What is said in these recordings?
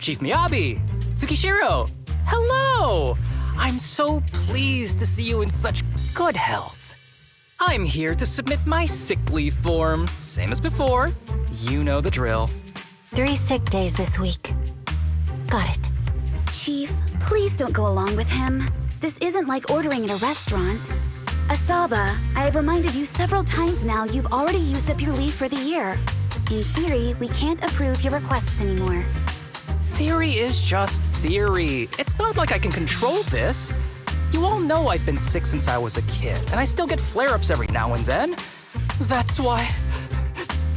Chief Miyabi! Tsukishiro! Hello! I'm so pleased to see you in such good health. I'm here to submit my sick leave form. Same as before. You know the drill. 3 sick days this week. Got it. Chief, please don't go along with him. This isn't like ordering at a restaurant. Asaba, I have reminded you several times now you've already used up your leave for the year. In theory, we can't approve your requests anymore. Theory is just theory. It's not like I can control this. You all know I've been sick since I was a kid, and I still get flare-ups every now and then. That's why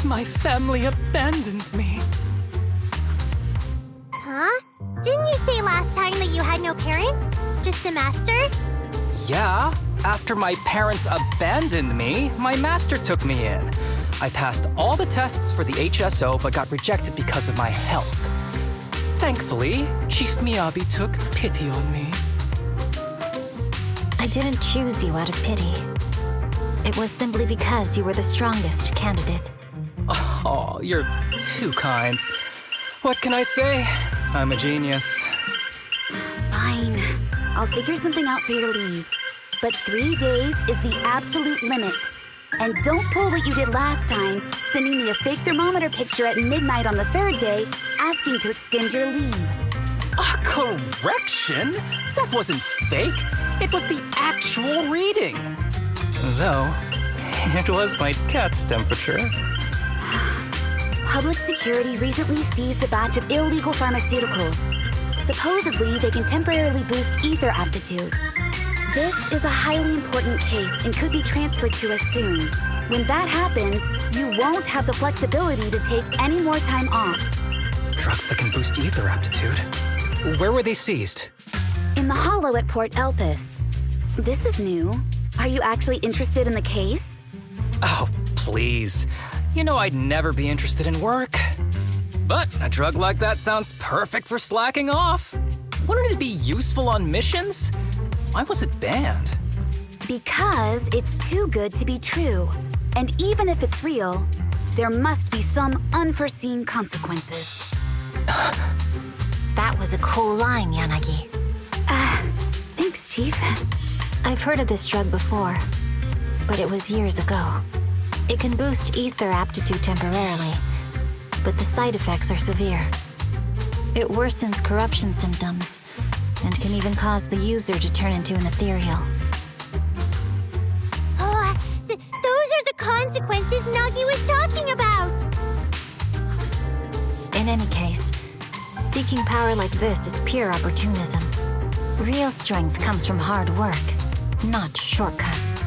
my family abandoned me. Huh? Didn't you say last time that you had no parents? Just a master? Yeah, after my parents abandoned me, my master took me in. I passed all the tests for the HSO but got rejected because of my health. Thankfully, Chief Miyabi took pity on me. I didn't choose you out of pity. It was simply because you were the strongest candidate. Oh, you're too kind. What can I say? I'm a genius. Fine. I'll figure something out for your leave. But 3 days is the absolute limit. And don't pull what you did last time, sending me a fake thermometer picture at midnight on the 3rd day, asking to extend your leave. A correction? That wasn't fake. It was the actual reading. Though, it was my cat's temperature. Public security recently seized a batch of illegal pharmaceuticals. Supposedly, they can temporarily boost ether aptitude. This is a highly important case and could be transferred to us soon. When that happens, you won't have the flexibility to take any more time off. Drugs that can boost ether aptitude. Where were they seized? In the hollow at Port Elpis. This is new. Are you actually interested in the case? Oh, please. You know I'd never be interested in work. But a drug like that sounds perfect for slacking off. Wouldn't it be useful on missions? Why was it banned? Because it's too good to be true. And even if it's real, there must be some unforeseen consequences. That was a cool line, Yanagi. Thanks, Chief. I've heard of this drug before, but it was years ago. It can boost ether aptitude temporarily, but the side effects are severe. It worsens corruption symptoms, and can even cause the user to turn into an ethereal. Oh, those are the consequences Nagi was talking about! In any case, seeking power like this is pure opportunism. Real strength comes from hard work, not shortcuts.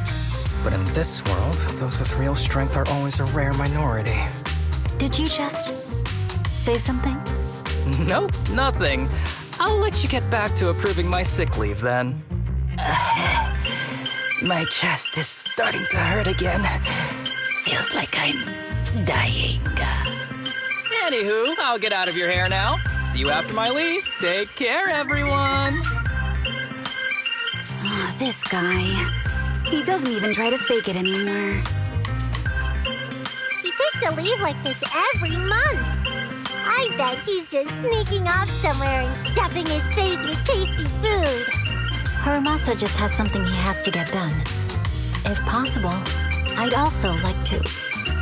But in this world, those with real strength are always a rare minority. Did you just say something? Nope, nothing. I'll let you get back to approving my sick leave then. My chest is starting to hurt again. Feels like I'm dying. Anywho, I'll get out of your hair now. See you after my leave. Take care, everyone. Oh, this guy. He doesn't even try to fake it anymore. He takes a leave like this every month. I bet he's just sneaking off somewhere and stuffing his face with tasty food. Harumasa just has something he has to get done. If possible, I'd also like to...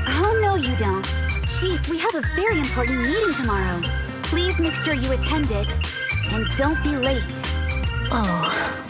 Oh, no, you don't. Chief, we have a very important meeting tomorrow. Please make sure you attend it. And don't be late. Oh...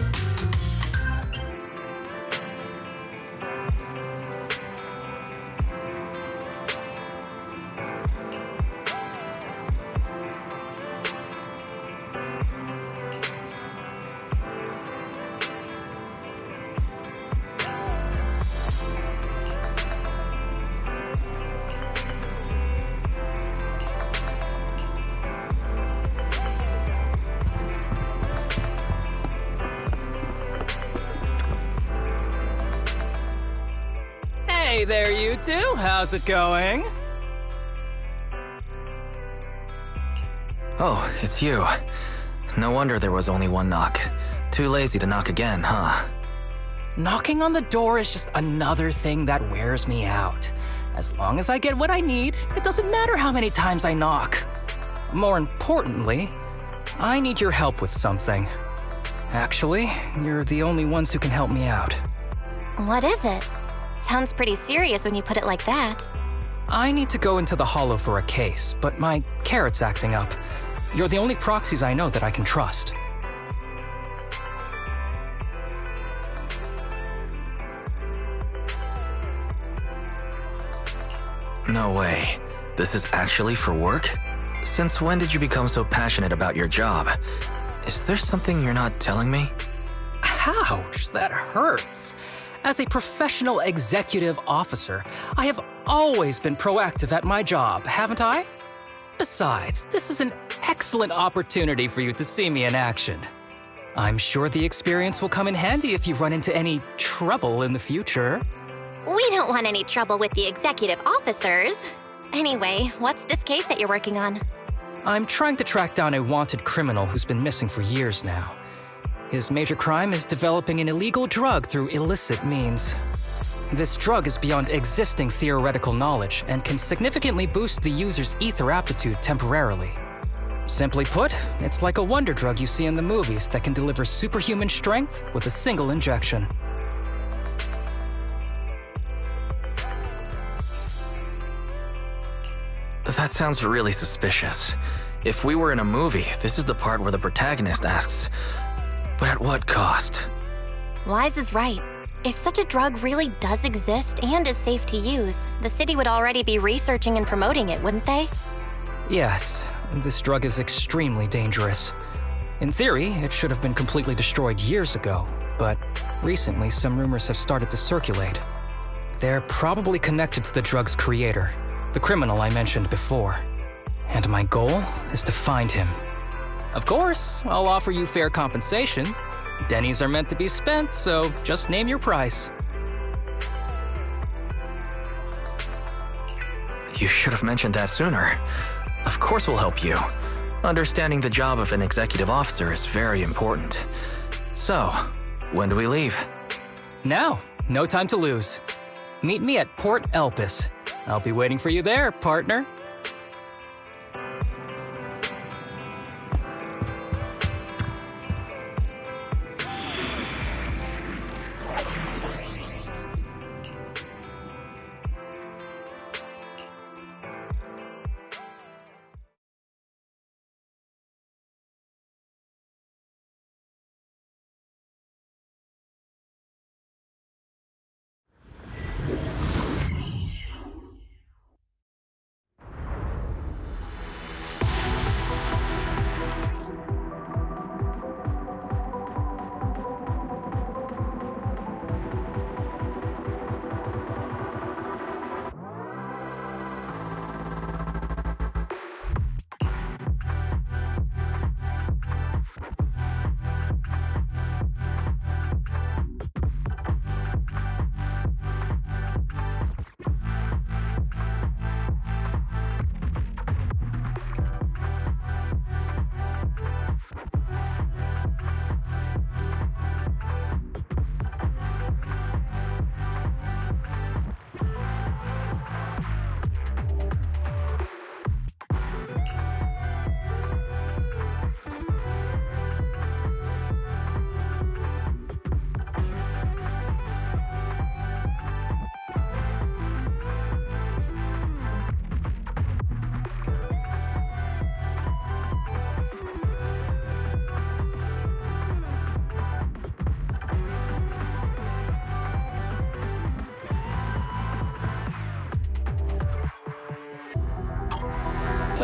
Hey there, you two. How's it going? Oh, it's you. No wonder there was only one knock. Too lazy to knock again, huh? Knocking on the door is just another thing that wears me out. As long as I get what I need, it doesn't matter how many times I knock. More importantly, I need your help with something. Actually, you're the only ones who can help me out. What is it? Sounds pretty serious when you put it like that. I need to go into the Hollow for a case, but my carrot's acting up. You're the only proxies I know that I can trust. No way. This is actually for work? Since when did you become so passionate about your job? Is there something you're not telling me? Ouch, that hurts. As a professional executive officer, I have always been proactive at my job, haven't I? Besides, this is an excellent opportunity for you to see me in action. I'm sure the experience will come in handy if you run into any trouble in the future. We don't want any trouble with the executive officers. Anyway, what's this case that you're working on? I'm trying to track down a wanted criminal who's been missing for years now. His major crime is developing an illegal drug through illicit means. This drug is beyond existing theoretical knowledge and can significantly boost the user's ether aptitude temporarily. Simply put, it's like a wonder drug you see in the movies that can deliver superhuman strength with a single injection. That sounds really suspicious. If we were in a movie, this is the part where the protagonist asks, but at what cost? Wise is right. If such a drug really does exist and is safe to use, the city would already be researching and promoting it, wouldn't they? Yes, this drug is extremely dangerous. In theory, it should have been completely destroyed years ago, but recently some rumors have started to circulate. They're probably connected to the drug's creator, the criminal I mentioned before. And my goal is to find him. Of course, I'll offer you fair compensation. Dennies are meant to be spent, so just name your price. You should have mentioned that sooner. Of course we'll help you. Understanding the job of an executive officer is very important. So, when do we leave? Now, no time to lose. Meet me at Port Elpis. I'll be waiting for you there, partner.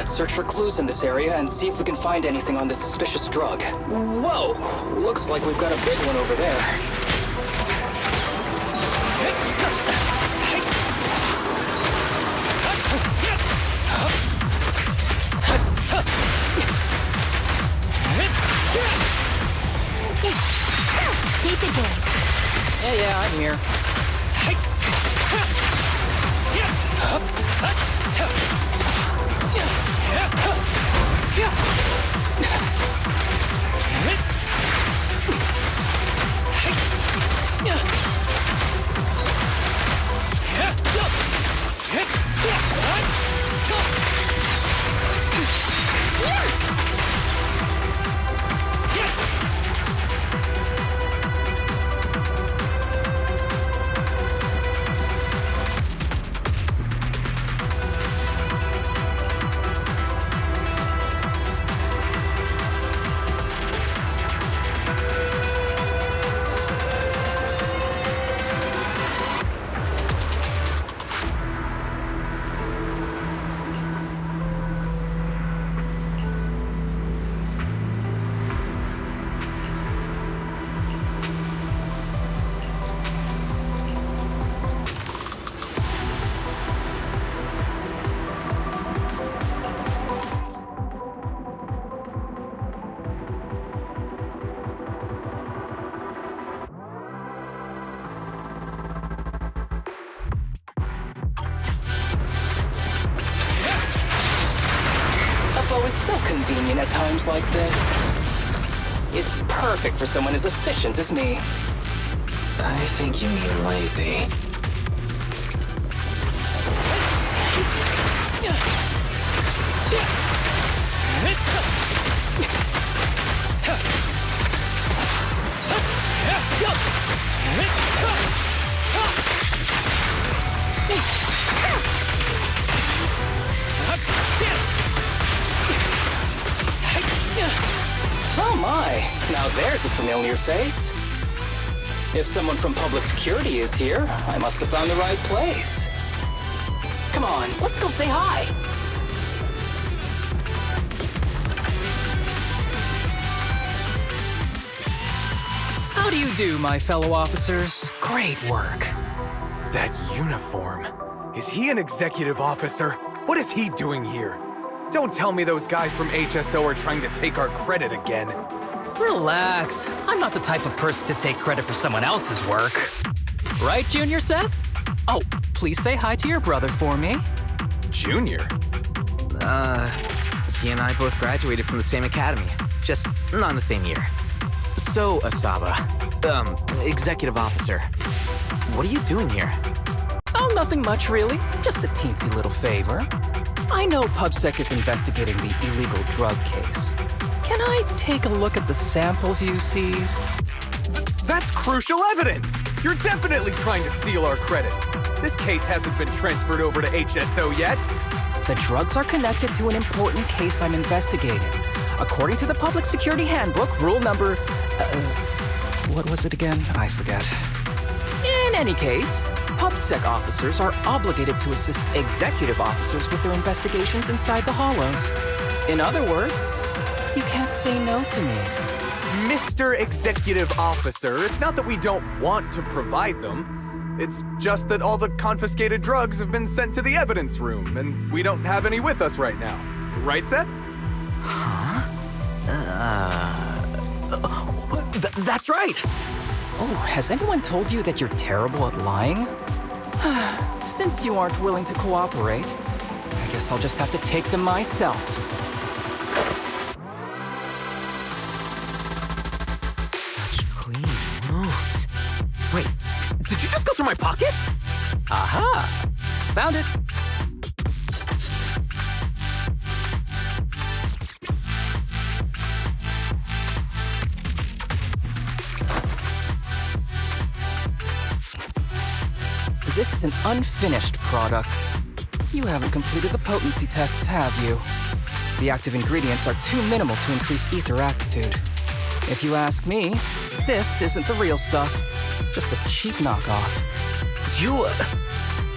Let's search for clues in this area and see if we can find anything on this suspicious drug. Whoa! Looks like we've got a big one over there. Keep it going. Yeah, I'm here. is so convenient at times like this. It's perfect for someone as efficient as me. I think you mean lazy. Oh my, now there's a familiar face. If someone from public security is here, I must have found the right place. Come on, let's go say hi. How do you do, my fellow officers? Great work. That uniform. Is he an executive officer? What is he doing here? Don't tell me those guys from HSO are trying to take our credit again. Relax. I'm not the type of person to take credit for someone else's work. Right, Junior Seth? Oh, please say hi to your brother for me. Junior? He and I both graduated from the same academy, just not in the same year. So, Asaba, executive officer, what are you doing here? Oh, nothing much, really. Just a teensy little favor. I know PubSec is investigating the illegal drug case. Can I take a look at the samples you seized? That's crucial evidence! You're definitely trying to steal our credit. This case hasn't been transferred over to HSO yet. The drugs are connected to an important case I'm investigating. According to the Public Security Handbook, rule number... what was it again? I forget. In any case, PubSec officers are obligated to assist executive officers with their investigations inside the Hollows. In other words, you can't say no to me. Mr. Executive Officer, it's not that we don't want to provide them. It's just that all the confiscated drugs have been sent to the evidence room, and we don't have any with us right now. Right, Seth? That's right! Oh, has anyone told you that you're terrible at lying? Since you aren't willing to cooperate, I guess I'll just have to take them myself. Such clean moves. Wait, did you just go through my pockets? Aha! Found it! This is an unfinished product. You haven't completed the potency tests, have you? The active ingredients are too minimal to increase ether aptitude. If you ask me, this isn't the real stuff. Just a cheap knockoff. You,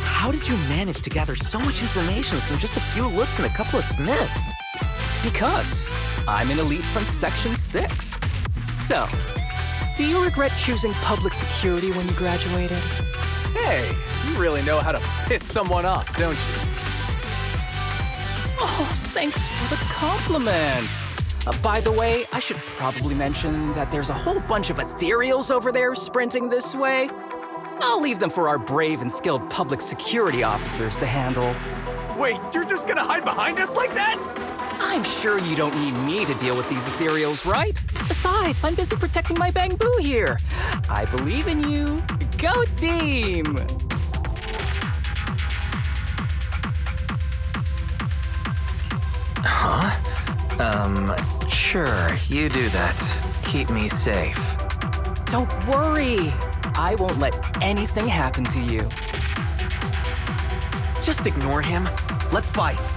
how did you manage to gather so much information from just a few looks and a couple of sniffs? Because I'm an elite from Section 6. So, do you regret choosing public security when you graduated? Hey, you really know how to piss someone off, don't you? Oh, thanks for the compliment. By the way, I should probably mention that there's a whole bunch of ethereals over there sprinting this way. I'll leave them for our brave and skilled public security officers to handle. Wait, you're just gonna hide behind us like that? I'm sure you don't need me to deal with these ethereals, right? Besides, I'm busy protecting my bamboo here. I believe in you. Go team! Sure, you do that. Keep me safe. Don't worry. I won't let anything happen to you. Just ignore him. Let's fight.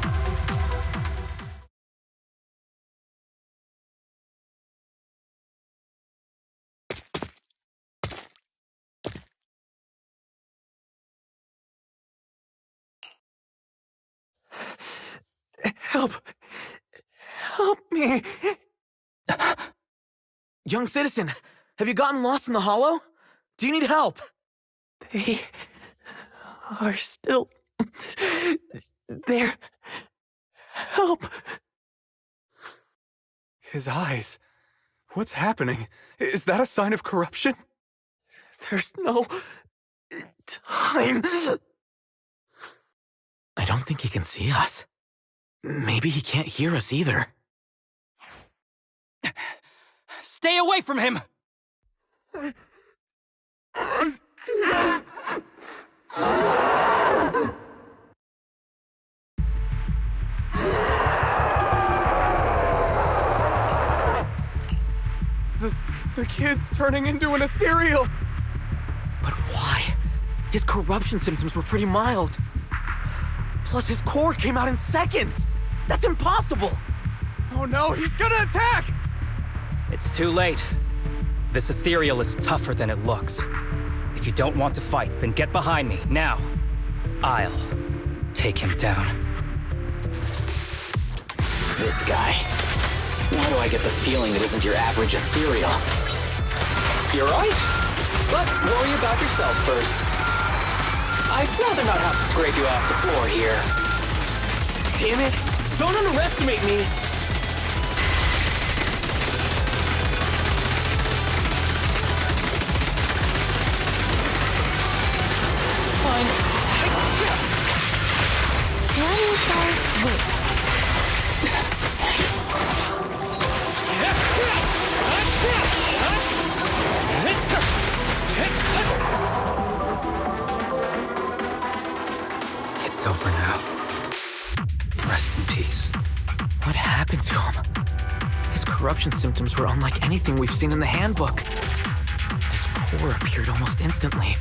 Help! Help me! Young citizen, have you gotten lost in the hollow? Do you need help? They are still there. Help! His eyes. What's happening? Is that a sign of corruption? There's no time. I don't think he can see us. Maybe he can't hear us either. Stay away from him! The kid's turning into an ethereal! But why? His corruption symptoms were pretty mild. Plus, his core came out in seconds! That's impossible! Oh no, he's gonna attack! It's too late. This ethereal is tougher than it looks. If you don't want to fight, then get behind me, now. I'll take him down. This guy. Why do I get the feeling it isn't your average ethereal? You're right. But worry about yourself first. I'd rather not have to scrape you off the floor here. Damn it! Don't underestimate me! Fine. What is that? It's over now. Rest in peace. What happened to him? His corruption symptoms were unlike anything we've seen in the handbook. His core appeared almost instantly.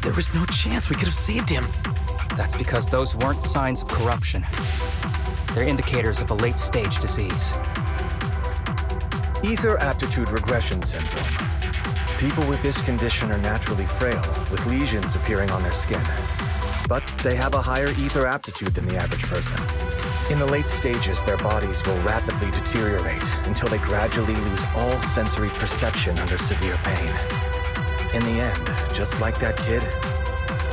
There was no chance we could have saved him. That's because those weren't signs of corruption. They're indicators of a late-stage disease. Ether aptitude regression syndrome. People with this condition are naturally frail, with lesions appearing on their skin. But they have a higher ether aptitude than the average person. In the late stages, their bodies will rapidly deteriorate until they gradually lose all sensory perception under severe pain. In the end, just like that kid,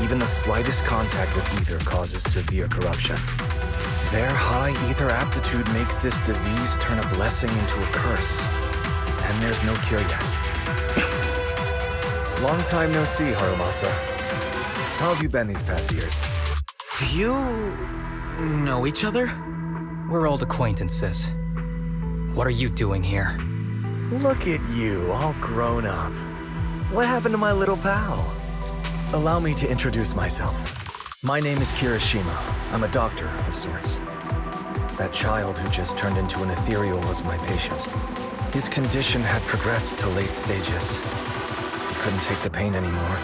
even the slightest contact with ether causes severe corruption. Their high ether aptitude makes this disease turn a blessing into a curse. And there's no cure yet. Long time no see, Harumasa. How have you been these past years? Do you know each other? We're old acquaintances. What are you doing here? Look at you, all grown up. What happened to my little pal? Allow me to introduce myself. My name is Kirishima. I'm a doctor of sorts. That child who just turned into an ethereal was my patient. His condition had progressed to late stages. He couldn't take the pain anymore.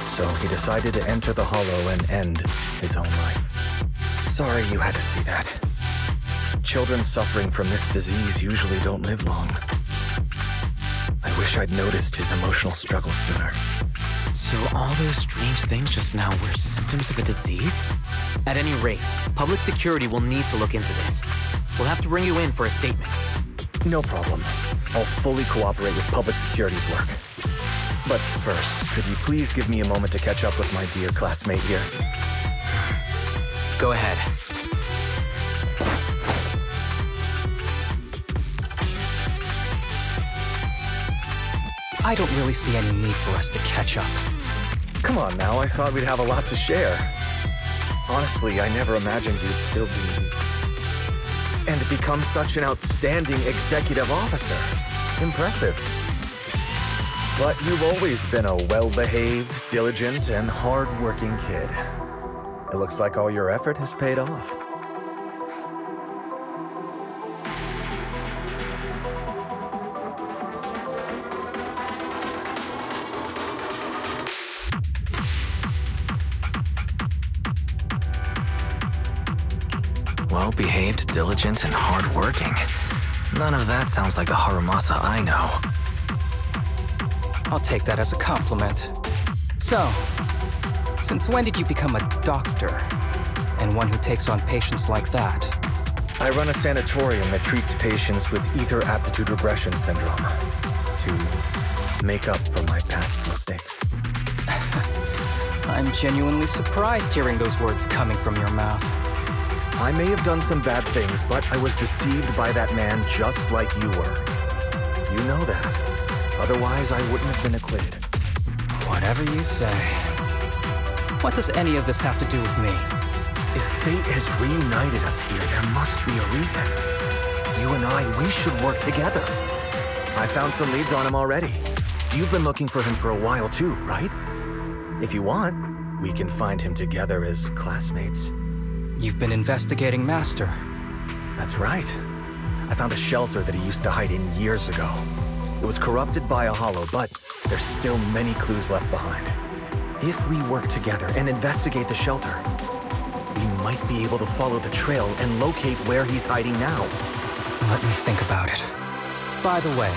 So he decided to enter the Hollow and end his own life. Sorry you had to see that. Children suffering from this disease usually don't live long. I wish I'd noticed his emotional struggles sooner. So all those strange things just now were symptoms of a disease? At any rate, public security will need to look into this. We'll have to bring you in for a statement. No problem. I'll fully cooperate with public security's work. But first, could you please give me a moment to catch up with my dear classmate here? Go ahead. I don't really see any need for us to catch up. Come on now, I thought we'd have a lot to share. Honestly, I never imagined you'd still be... and become such an outstanding executive officer. Impressive. But you've always been a well-behaved, diligent, and hard-working kid. It looks like all your effort has paid off. Well-behaved, diligent, and hard-working. None of that sounds like the Harumasa I know. I'll take that as a compliment. So, since when did you become a doctor? And one who takes on patients like that? I run a sanatorium that treats patients with ether aptitude regression syndrome to make up for my past mistakes. I'm genuinely surprised hearing those words coming from your mouth. I may have done some bad things, but I was deceived by that man just like you were. You know that. Otherwise, I wouldn't have been acquitted. Whatever you say. What does any of this have to do with me? If fate has reunited us here, there must be a reason. You and I, we should work together. I found some leads on him already. You've been looking for him for a while too, right? If you want, we can find him together as classmates. You've been investigating Master. That's right. I found a shelter that he used to hide in years ago. It was corrupted by a hollow, but there's still many clues left behind. If we work together and investigate the shelter, we might be able to follow the trail and locate where he's hiding now. Let me think about it. By the way,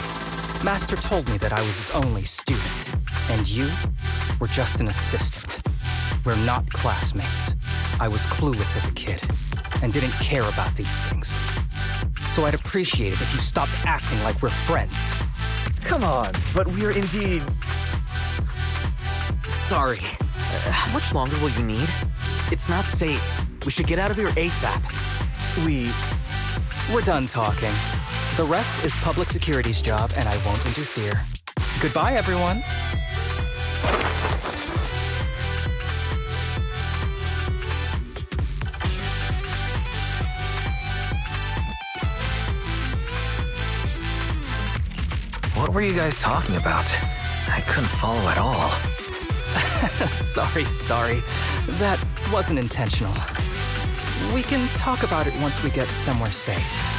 Master told me that I was his only student, and you were just an assistant. We're not classmates. I was clueless as a kid, and didn't care about these things. So I'd appreciate it if you stopped acting like we're friends. Come on, but we're indeed... Sorry. How much longer will you need? It's not safe. We should get out of here ASAP. We're done talking. The rest is public security's job, and I won't interfere. Goodbye, everyone. What were you guys talking about? I couldn't follow at all. Sorry. That wasn't intentional. We can talk about it once we get somewhere safe.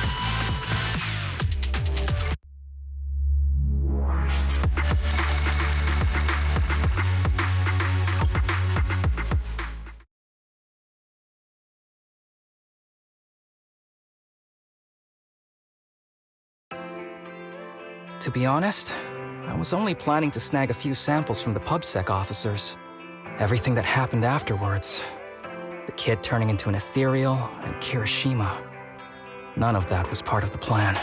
To be honest, I was only planning to snag a few samples from the PubSec officers. Everything that happened afterwards, the kid turning into an ethereal and Kirishima, none of that was part of the plan.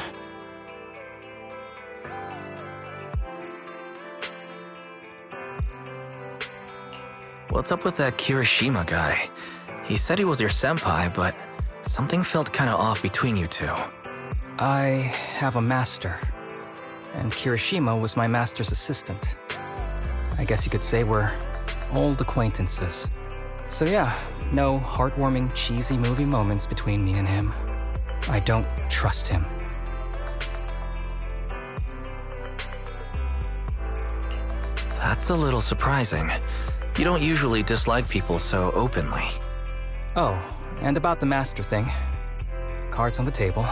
What's up with that Kirishima guy? He said he was your senpai, but something felt kinda off between you two. I have a master, and Kirishima was my master's assistant. I guess you could say we're old acquaintances. So yeah, no heartwarming, cheesy movie moments between me and him. I don't trust him. That's a little surprising. You don't usually dislike people so openly. Oh, and about the master thing. Cards on the table.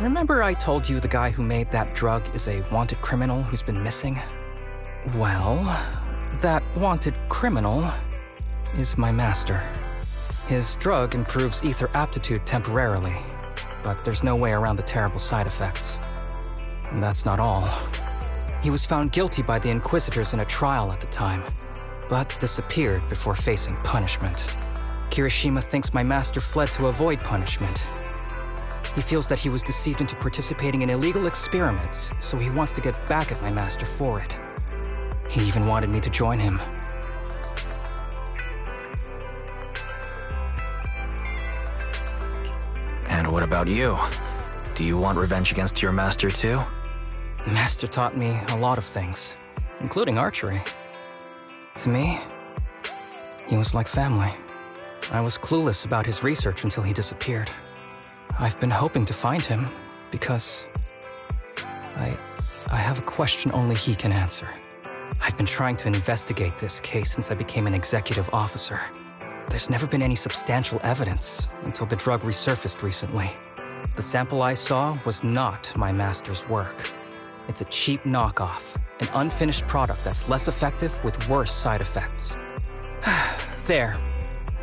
Remember I told you the guy who made that drug is a wanted criminal who's been missing? Well, that wanted criminal is my master. His drug improves ether aptitude temporarily, but there's no way around the terrible side effects. And that's not all. He was found guilty by the Inquisitors in a trial at the time, but disappeared before facing punishment. Kirishima thinks my master fled to avoid punishment. He feels that he was deceived into participating in illegal experiments, so he wants to get back at my master for it. He even wanted me to join him. And what about you? Do you want revenge against your master too? Master taught me a lot of things, including archery. To me, he was like family. I was clueless about his research until he disappeared. I've been hoping to find him because I have a question only he can answer. I've been trying to investigate this case since I became an executive officer. There's never been any substantial evidence until the drug resurfaced recently. The sample I saw was not my master's work. It's a cheap knockoff, an unfinished product that's less effective with worse side effects. There.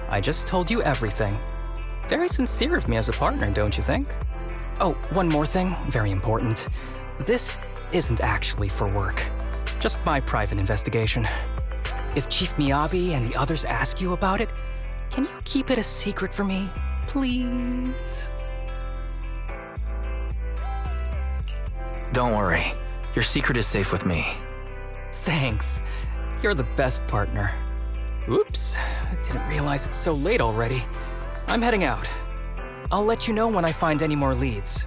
I just told you everything. Very sincere of me as a partner, don't you think? Oh, one more thing, very important. This isn't actually for work. Just my private investigation. If Chief Miyabi and the others ask you about it, can you keep it a secret for me, please? Don't worry. Your secret is safe with me. Thanks. You're the best partner. Oops, I didn't realize it's so late already. I'm heading out. I'll let you know when I find any more leads.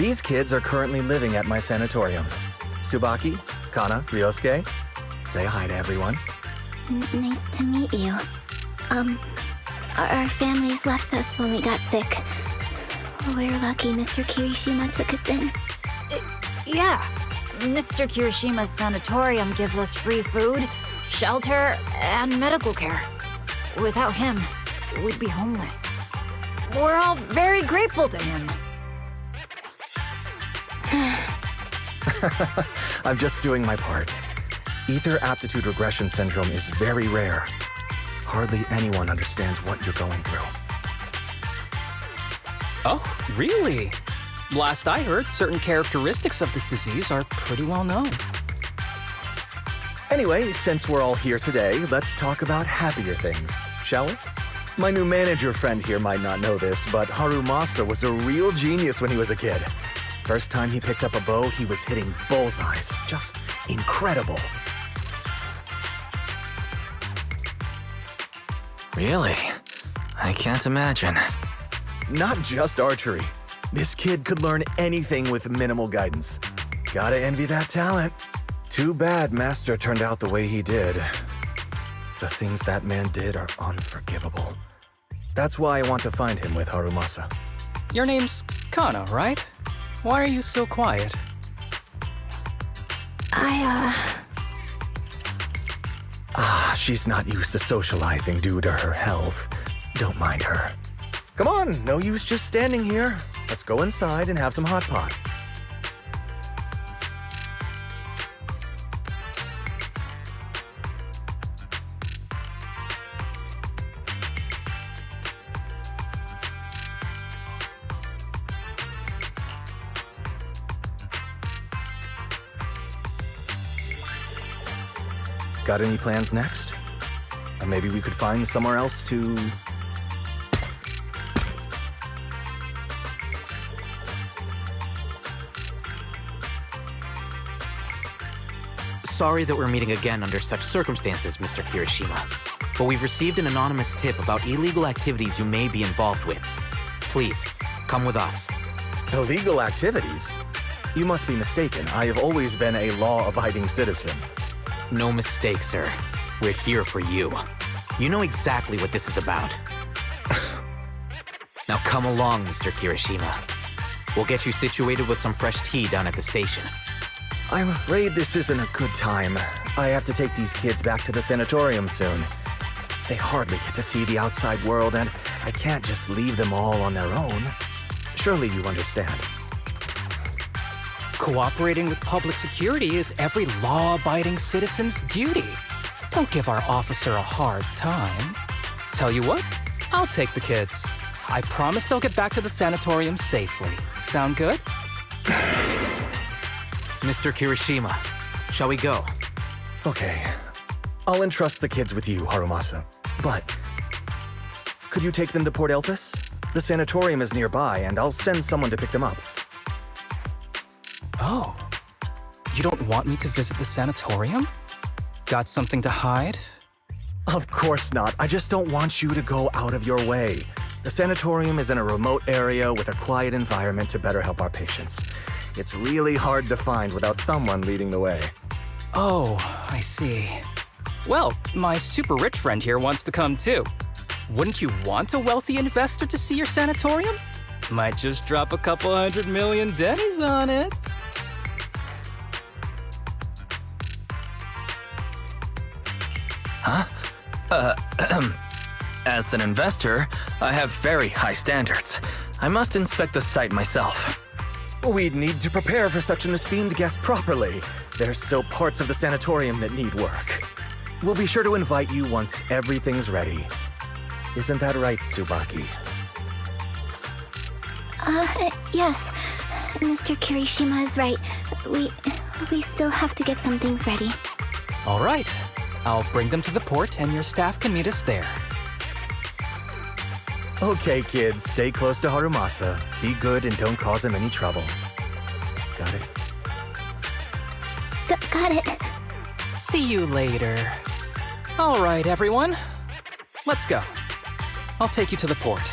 These kids are currently living at my sanatorium. Tsubaki, Kana, Ryosuke, say hi to everyone. Nice to meet you. Our families left us when we got sick. We're lucky Mr. Kirishima took us in. Yeah. Mr. Kirishima's sanatorium gives us free food, shelter, and medical care. Without him, we'd be homeless. We're all very grateful to him. I'm just doing my part. Ether aptitude regression syndrome is very rare. Hardly anyone understands what you're going through. Oh, really? Last I heard, certain characteristics of this disease are pretty well known. Anyway, since we're all here today, let's talk about happier things, shall we? My new manager friend here might not know this, but Harumasa was a real genius when he was a kid. First time he picked up a bow, he was hitting bullseyes. Just incredible. Really? I can't imagine. Not just archery. This kid could learn anything with minimal guidance. Gotta envy that talent. Too bad Master turned out the way he did. The things that man did are unforgivable. That's why I want to find him with Harumasa. Your name's Kana, right? Why are you so quiet? She's not used to socializing due to her health. Don't mind her. Come on, no use just standing here. Let's go inside and have some hot pot. Got any plans next? Maybe we could find somewhere else to... Sorry that we're meeting again under such circumstances, Mr. Kirishima. But we've received an anonymous tip about illegal activities you may be involved with. Please, come with us. Illegal activities? You must be mistaken. I have always been a law-abiding citizen. No mistake, sir. We're here for you. You know exactly what this is about. Now come along, Mr. Kirishima. We'll get you situated with some fresh tea down at the station. I'm afraid this isn't a good time. I have to take these kids back to the sanatorium soon. They hardly get to see the outside world, and I can't just leave them all on their own. Surely you understand. Cooperating with public security is every law-abiding citizen's duty. Don't give our officer a hard time. Tell you what, I'll take the kids. I promise they'll get back to the sanatorium safely. Sound good? Mr. Kirishima, shall we go? Okay. I'll entrust the kids with you, Harumasa. But could you take them to Port Elpis? The sanatorium is nearby, and I'll send someone to pick them up. Oh. You don't want me to visit the sanatorium? Got something to hide? Of course not. I just don't want you to go out of your way. The sanatorium is in a remote area with a quiet environment to better help our patients. It's really hard to find without someone leading the way. Oh, I see. Well, my super rich friend here wants to come too. Wouldn't you want a wealthy investor to see your sanatorium? Might just drop a couple $100 million dennies on it. Huh? As an investor, I have very high standards. I must inspect the site myself. We'd need to prepare for such an esteemed guest properly. There's still parts of the sanatorium that need work. We'll be sure to invite you once everything's ready. Isn't that right, Tsubaki? Yes. Mr. Kirishima is right. We still have to get some things ready. All right. I'll bring them to the port and your staff can meet us there. Okay, kids, stay close to Harumasa. Be good and don't cause him any trouble. Got it? Got it. See you later. All right, everyone. Let's go. I'll take you to the port.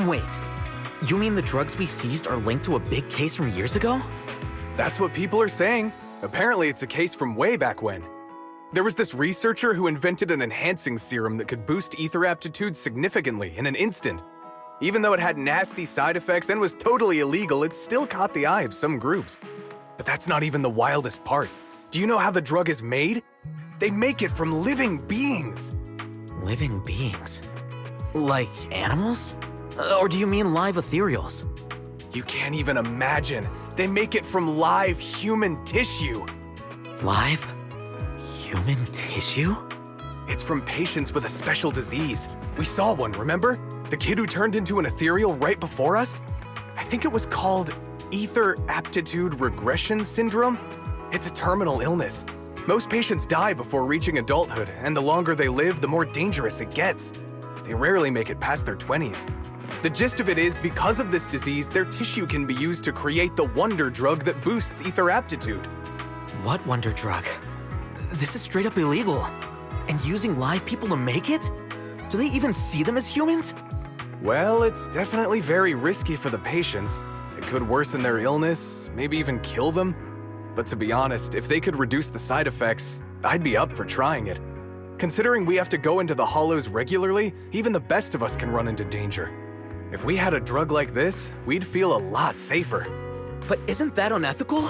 Wait, you mean the drugs we seized are linked to a big case from years ago? That's what people are saying. Apparently, it's a case from way back when. There was this researcher who invented an enhancing serum that could boost ether aptitude significantly in an instant. Even though it had nasty side effects and was totally illegal, it still caught the eye of some groups. But that's not even the wildest part. Do you know how the drug is made? They make it from living beings. Living beings? Like animals? Or do you mean live ethereals? You can't even imagine. They make it from live human tissue. Live? Human tissue? It's from patients with a special disease. We saw one, remember? The kid who turned into an ethereal right before us? I think it was called Ether Aptitude Regression Syndrome. It's a terminal illness. Most patients die before reaching adulthood, and the longer they live, the more dangerous it gets. They rarely make it past their 20s. The gist of it is, because of this disease, their tissue can be used to create the wonder drug that boosts ether aptitude. What wonder drug? This is straight up illegal. And using live people to make it? Do they even see them as humans? Well, it's definitely very risky for the patients. It could worsen their illness, maybe even kill them. But to be honest, if they could reduce the side effects, I'd be up for trying it. Considering we have to go into the hollows regularly, even the best of us can run into danger. If we had a drug like this, we'd feel a lot safer. But isn't that unethical?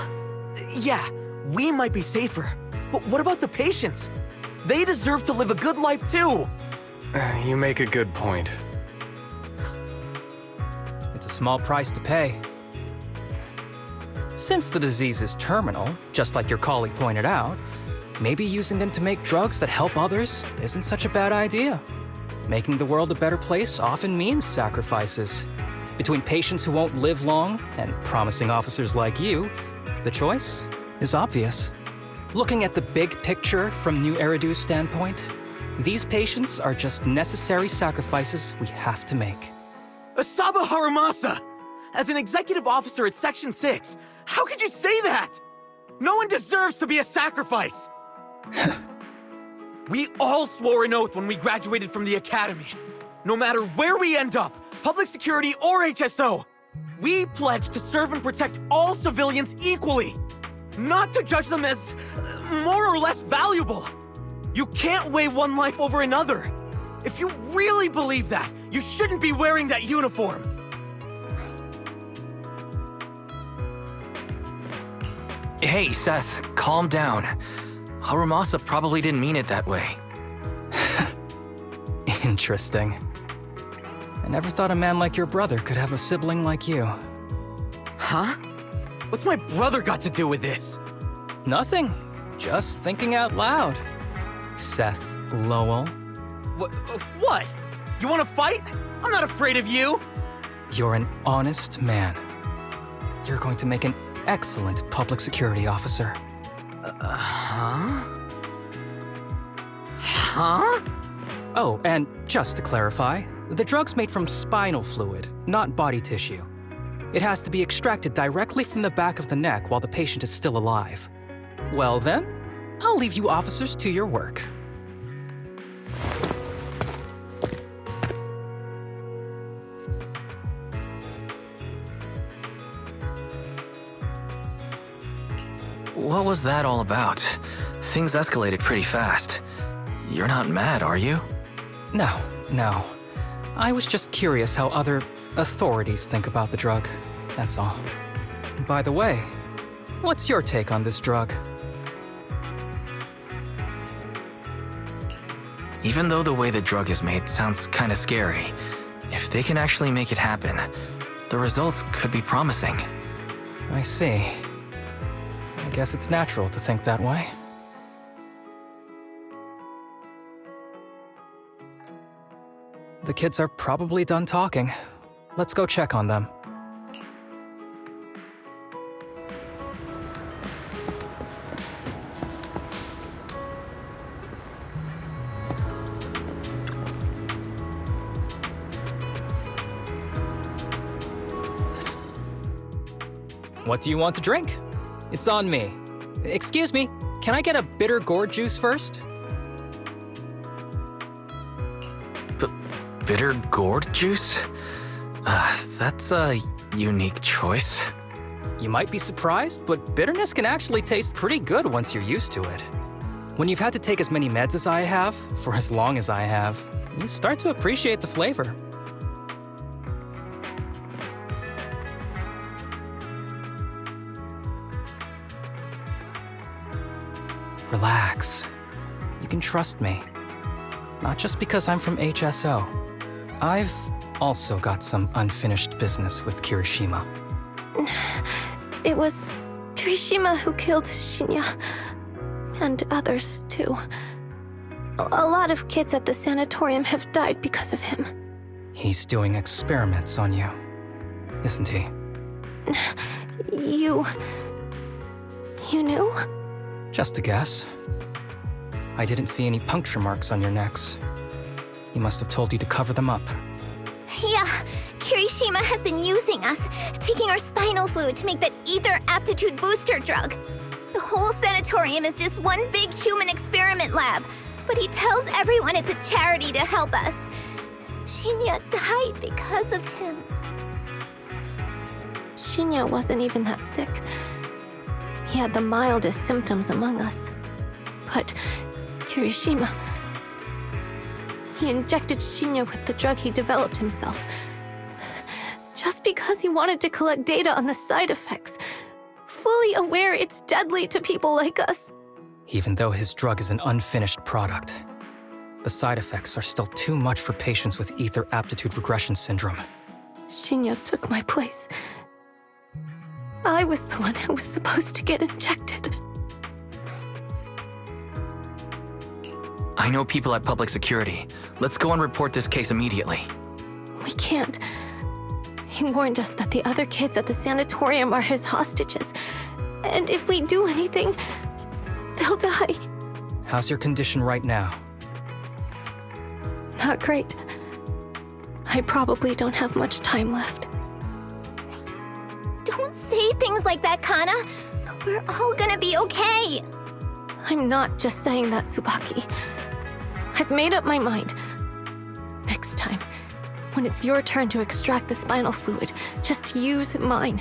Yeah, we might be safer, but what about the patients? They deserve to live a good life too! You make a good point. It's a small price to pay. Since the disease is terminal, just like your colleague pointed out, maybe using them to make drugs that help others isn't such a bad idea. Making the world a better place often means sacrifices. Between patients who won't live long and promising officers like you, the choice is obvious. Looking at the big picture from New Eridu's standpoint, these patients are just necessary sacrifices we have to make. Asaba Harumasa! As an executive officer at Section 6, how could you say that? No one deserves to be a sacrifice! We all swore an oath when we graduated from the academy. No matter where we end up, public security or HSO, we pledged to serve and protect all civilians equally, not to judge them as more or less valuable. You can't weigh one life over another. If you really believe that, you shouldn't be wearing that uniform. Hey, Seth, calm down. Harumasa probably didn't mean it that way. Interesting. I never thought a man like your brother could have a sibling like you. Huh? What's my brother got to do with this? Nothing. Just thinking out loud. Seth Lowell. What? You want to fight? I'm not afraid of you! You're an honest man. You're going to make an excellent public security officer. Huh? Huh? Oh, and just to clarify, the drug's made from spinal fluid, not body tissue. It has to be extracted directly from the back of the neck while the patient is still alive. Well then, I'll leave you officers to your work. What was that all about? Things escalated pretty fast. You're not mad, are you? No. I was just curious how other authorities think about the drug, that's all. By the way, what's your take on this drug? Even though the way the drug is made sounds kinda scary, if they can actually make it happen, the results could be promising. I see. I guess it's natural to think that way. The kids are probably done talking. Let's go check on them. What do you want to drink? It's on me. Excuse me, can I get a bitter gourd juice first? Bitter gourd juice? That's a unique choice. You might be surprised, but bitterness can actually taste pretty good once you're used to it. When you've had to take as many meds as I have, for as long as I have, you start to appreciate the flavor. Relax. You can trust me. Not just because I'm from HSO. I've also got some unfinished business with Kirishima. It was Kirishima who killed Shinya. And others, too. A lot of kids at the sanatorium have died because of him. He's doing experiments on you, isn't he? You knew? Just a guess. I didn't see any puncture marks on your necks. He must have told you to cover them up. Yeah, Kirishima has been using us, taking our spinal fluid to make that ether aptitude booster drug. The whole sanatorium is just one big human experiment lab, but he tells everyone it's a charity to help us. Shinya died because of him. Shinya wasn't even that sick. He had the mildest symptoms among us. But Kirishima... he injected Shinya with the drug he developed himself. Just because he wanted to collect data on the side effects, fully aware it's deadly to people like us. Even though his drug is an unfinished product, the side effects are still too much for patients with ether aptitude regression syndrome. Shinya took my place. I was the one who was supposed to get injected. I know people at public security. Let's go and report this case immediately. We can't. He warned us that the other kids at the sanatorium are his hostages. And if we do anything, they'll die. How's your condition right now? Not great. I probably don't have much time left. Don't say things like that, Kana. We're all gonna be okay. I'm not just saying that, Tsubaki. I've made up my mind. Next time, when it's your turn to extract the spinal fluid, just use mine.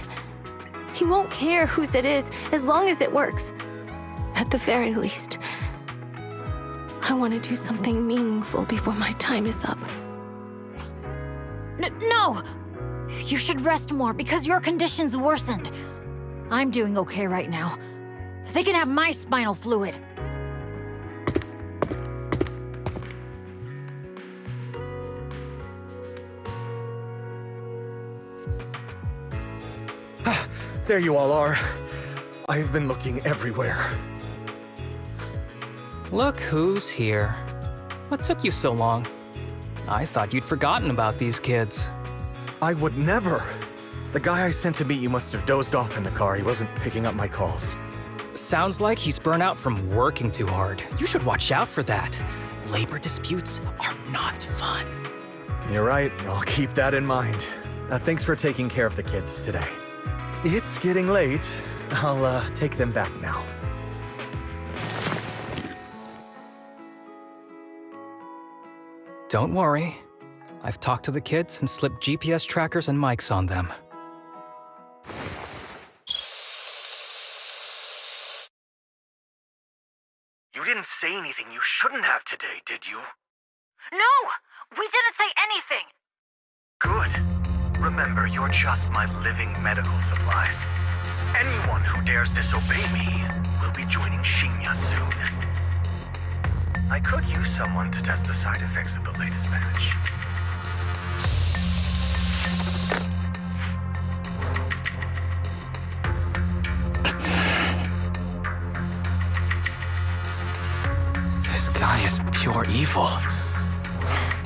He won't care whose it is, as long as it works. At the very least, I want to do something meaningful before my time is up. No! You should rest more because your condition's worsened. I'm doing okay right now. They can have my spinal fluid. There you all are. I've been looking everywhere. Look who's here. What took you so long? I thought you'd forgotten about these kids. I would never. The guy I sent to meet you must have dozed off in the car. He wasn't picking up my calls. Sounds like he's burnt out from working too hard. You should watch out for that. Labor disputes are not fun. You're right. I'll keep that in mind. Thanks for taking care of the kids today. It's getting late. I'll take them back now. Don't worry. I've talked to the kids and slipped GPS trackers and mics on them. You didn't say anything you shouldn't have today, did you? No! We didn't say anything! Good. Remember, you're just my living medical supplies. Anyone who dares disobey me will be joining Shinya soon. I could use someone to test the side effects of the latest batch. This guy is pure evil.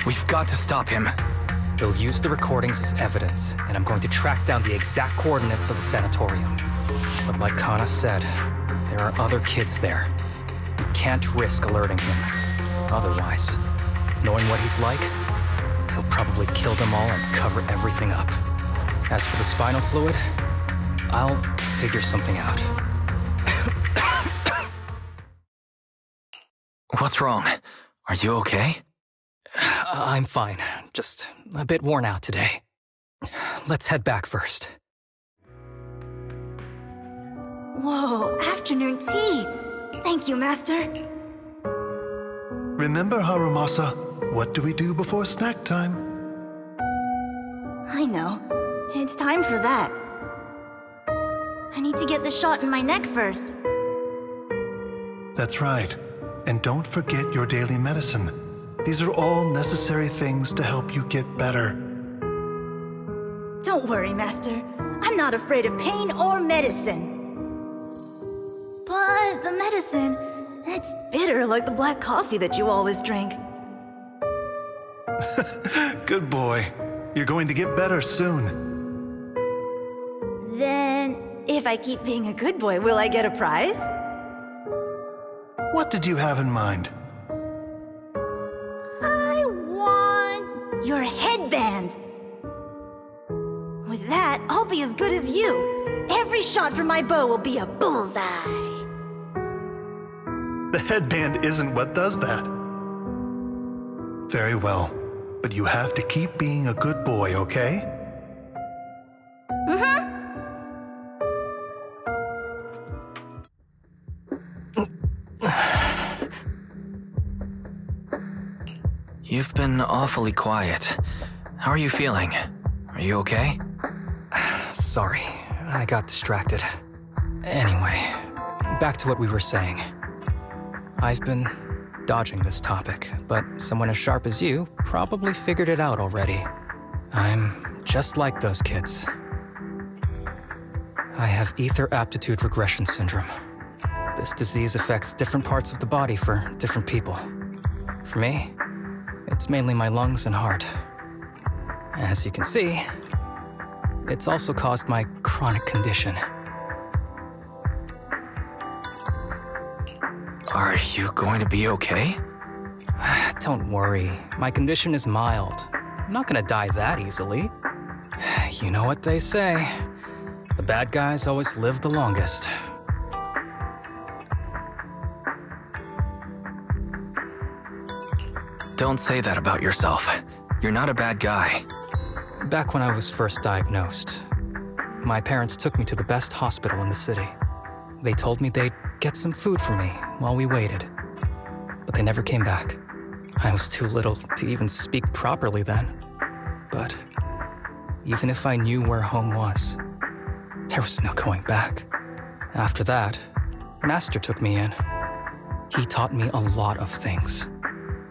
We've got to stop him. We'll use the recordings as evidence, and I'm going to track down the exact coordinates of the sanatorium. But like Kana said, there are other kids there. We can't risk alerting him. Otherwise, knowing what he's like, he'll probably kill them all and cover everything up. As for the spinal fluid, I'll figure something out. What's wrong? Are you okay? I'm fine. Just a bit worn out today. let's head back first. Whoa, afternoon tea! Thank you, Master. Remember, Harumasa, what do we do before snack time? I know. It's time for that. I need to get the shot in my neck first. That's right. And don't forget your daily medicine. These are all necessary things to help you get better. Don't worry, Master. I'm not afraid of pain or medicine. But the medicine, it's bitter like the black coffee that you always drink. Good boy. You're going to get better soon. Then, if I keep being a good boy, will I get a prize? What did you have in mind? I want your headband. With that, I'll be as good as you. Every shot from my bow will be a bullseye. The headband isn't what does that. Very well, but you have to keep being a good boy, okay? You've been awfully quiet. How are you feeling? Are you okay? Sorry, I got distracted. Anyway, back to what we were saying. I've been dodging this topic, but someone as sharp as you probably figured it out already. I'm just like those kids. I have ether aptitude regression syndrome. This disease affects different parts of the body for different people. For me, it's mainly my lungs and heart. As you can see, it's also caused my chronic condition. Are you going to be okay? Don't worry, my condition is mild. I'm not gonna die that easily. You know what they say, the bad guys always live the longest. Don't say that about yourself. You're not a bad guy. Back when I was first diagnosed, my parents took me to the best hospital in the city. They told me they'd get some food for me while we waited, but they never came back. I was too little to even speak properly then. But even if I knew where home was, there was no going back. After that, Master took me in. He taught me a lot of things,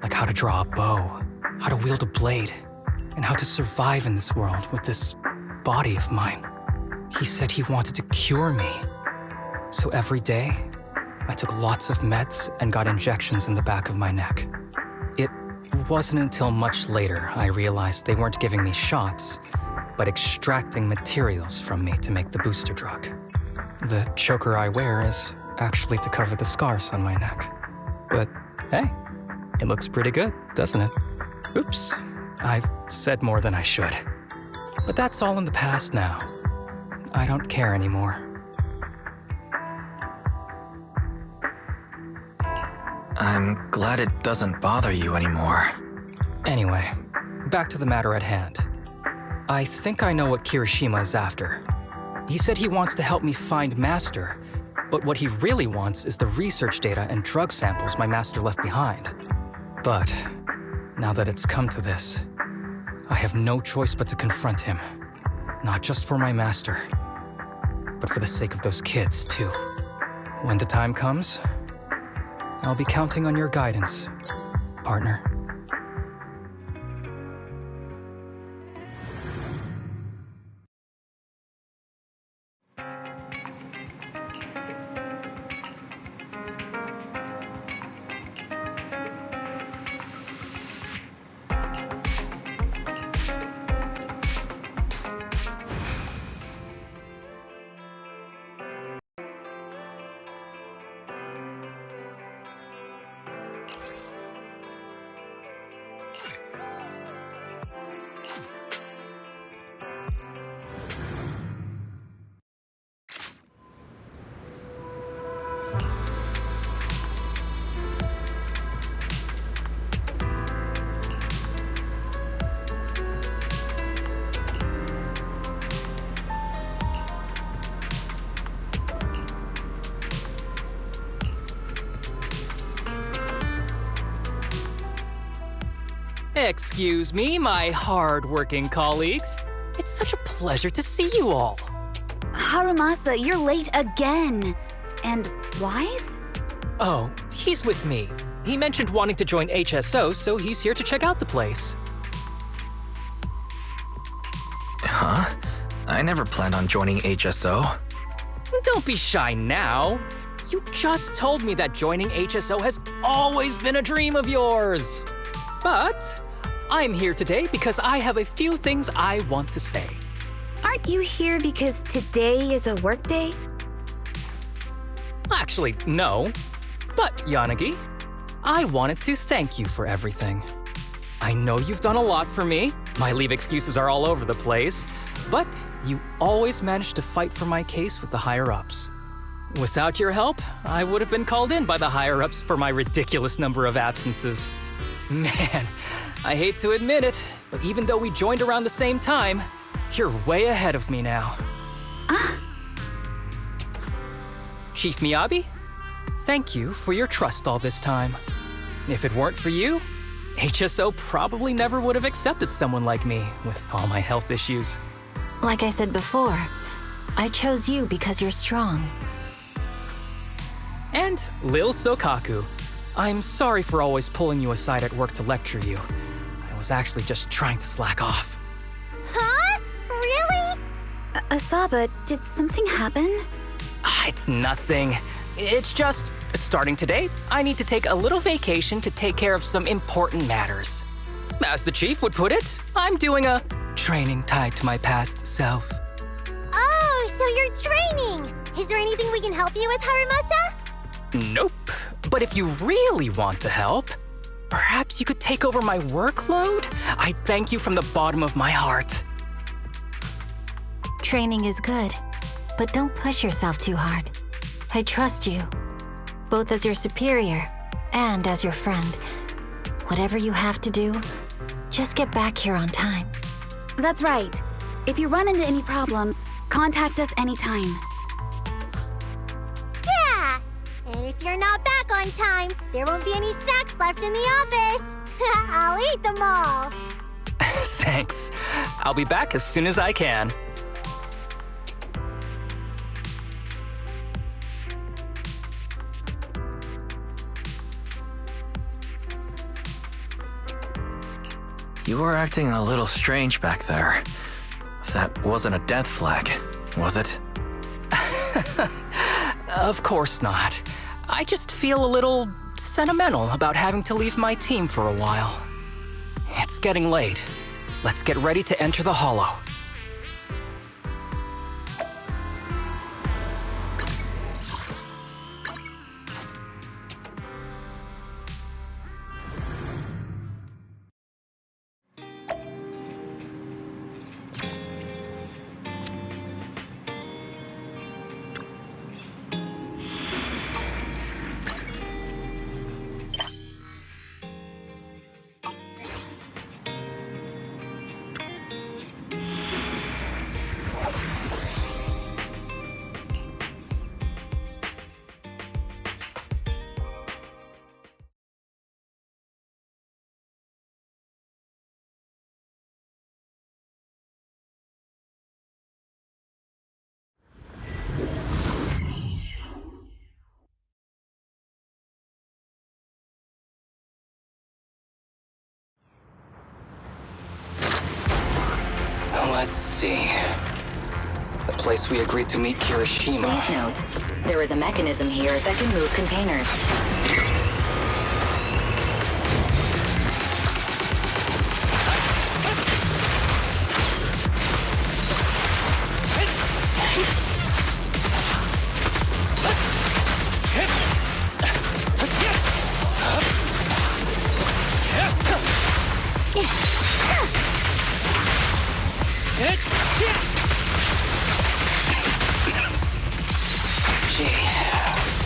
like how to draw a bow, how to wield a blade, and how to survive in this world with this body of mine. He said he wanted to cure me. So every day, I took lots of meds and got injections in the back of my neck. It wasn't until much later I realized they weren't giving me shots, but extracting materials from me to make the booster drug. The choker I wear is actually to cover the scars on my neck. But hey, it looks pretty good, doesn't it? Oops, I've said more than I should. But that's all in the past now. I don't care anymore. I'm glad it doesn't bother you anymore. Anyway, back to the matter at hand. I think I know what Kirishima is after. He said he wants to help me find Master, but what he really wants is the research data and drug samples my master left behind. But now that it's come to this, I have no choice but to confront him. Not just for my master, but for the sake of those kids, too. When the time comes, I'll be counting on your guidance, partner. Excuse me, my hard-working colleagues. It's such a pleasure to see you all. Harumasa, you're late again. And Wise? Oh, he's with me. He mentioned wanting to join HSO, so he's here to check out the place. Huh? I never planned on joining HSO. Don't be shy now. You just told me that joining HSO has always been a dream of yours. But I'm here today because I have a few things I want to say. Aren't you here because today is a work day? Actually, no. But, Yanagi, I wanted to thank you for everything. I know you've done a lot for me. My leave excuses are all over the place. But you always managed to fight for my case with the higher-ups. Without your help, I would have been called in by the higher-ups for my ridiculous number of absences. Man, I hate to admit it, but even though we joined around the same time, you're way ahead of me now. Chief Miyabi, thank you for your trust all this time. If it weren't for you, HSO probably never would have accepted someone like me with all my health issues. Like I said before, I chose you because you're strong. And Lil Sokaku, I'm sorry for always pulling you aside at work to lecture you. I was actually just trying to slack off. Huh? Really? Asaba, did something happen? It's nothing. It's just, starting today, I need to take a little vacation to take care of some important matters. As the chief would put it, I'm doing a training tied to my past self. Oh, so you're training! Is there anything we can help you with, Harumasa? Nope. But if you really want to help, perhaps you could take over my workload? I thank you from the bottom of my heart. Training is good, but don't push yourself too hard. I trust you, both as your superior and as your friend. Whatever you have to do, just get back here on time. That's right. If you run into any problems, contact us anytime. Yeah! And if you're not back on time, there won't be any snacks left in the office. I'll eat them all. Thanks. I'll be back as soon as I can. You were acting a little strange back there. That wasn't a death flag, was it? Of course not. I just feel a little sentimental about having to leave my team for a while. It's getting late. Let's get ready to enter the Hollow. Let's see. The place we agreed to meet Kirishima. Please note, there is a mechanism here that can move containers.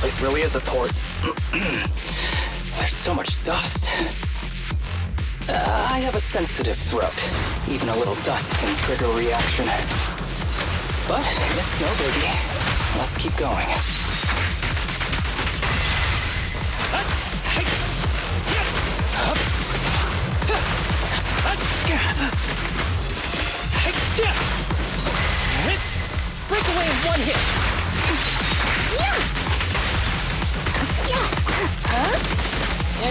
This really is a port. There's so much dust. I have a sensitive throat. Even a little dust can trigger a reaction. But it's no biggie. Let's keep going. Break away in one hit!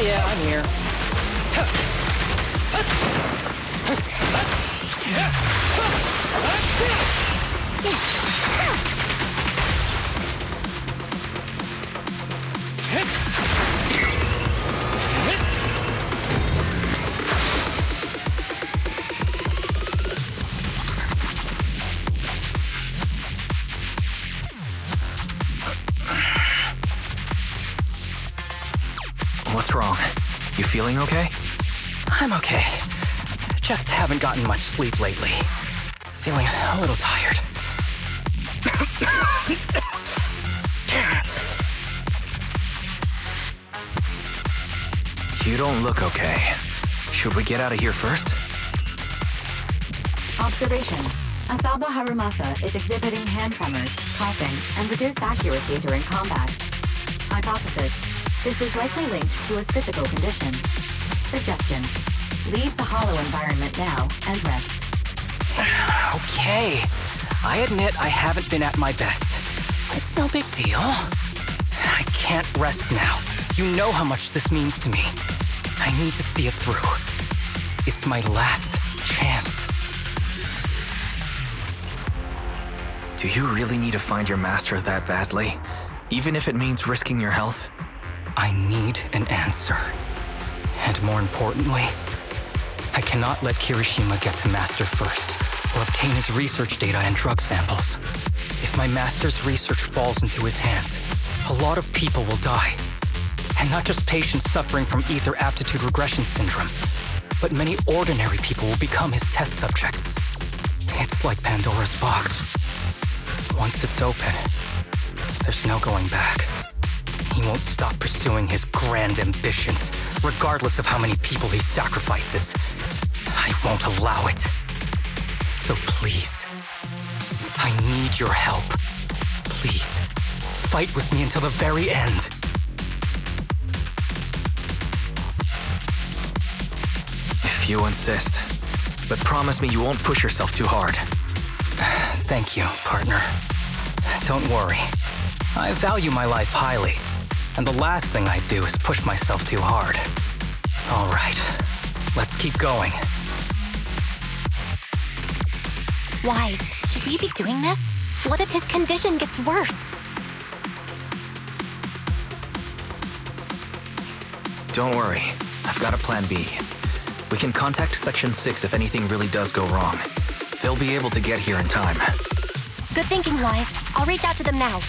Yeah, I'm here. What's wrong? You feeling okay? I'm okay. Just haven't gotten much sleep lately. Feeling a little tired. You don't look okay. Should we get out of here first? Observation. Asaba Harumasa is exhibiting hand tremors, coughing, and reduced accuracy during combat. Hypothesis. This is likely linked to his physical condition. Suggestion. Leave the hollow environment now and rest. Okay. I admit I haven't been at my best. It's no big deal. I can't rest now. You know how much this means to me. I need to see it through. It's my last chance. Do you really need to find your master that badly? Even if it means risking your health? I need an answer. And more importantly, I cannot let Kirishima get to Master first, or obtain his research data and drug samples. If my Master's research falls into his hands, a lot of people will die. And not just patients suffering from ether aptitude regression syndrome, but many ordinary people will become his test subjects. It's like Pandora's box. Once it's open, there's no going back. He won't stop pursuing his grand ambitions, regardless of how many people he sacrifices. I won't allow it. So please, I need your help. Please, fight with me until the very end. If you insist. But promise me you won't push yourself too hard. Thank you, partner. Don't worry. I value my life highly, and the last thing I do is push myself too hard. All right, let's keep going. Wise, should we be doing this? What if his condition gets worse? Don't worry, I've got a plan B. We can contact Section 6 if anything really does go wrong. They'll be able to get here in time. Good thinking, Wise. I'll reach out to them now.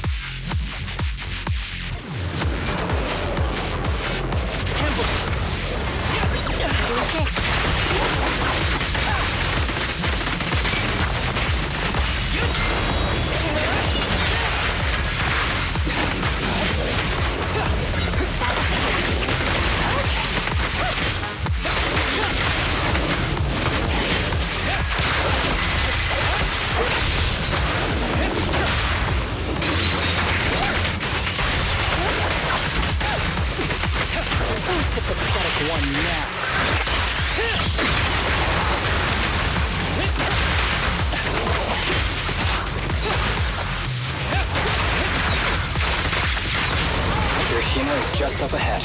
Kirishima is just up ahead.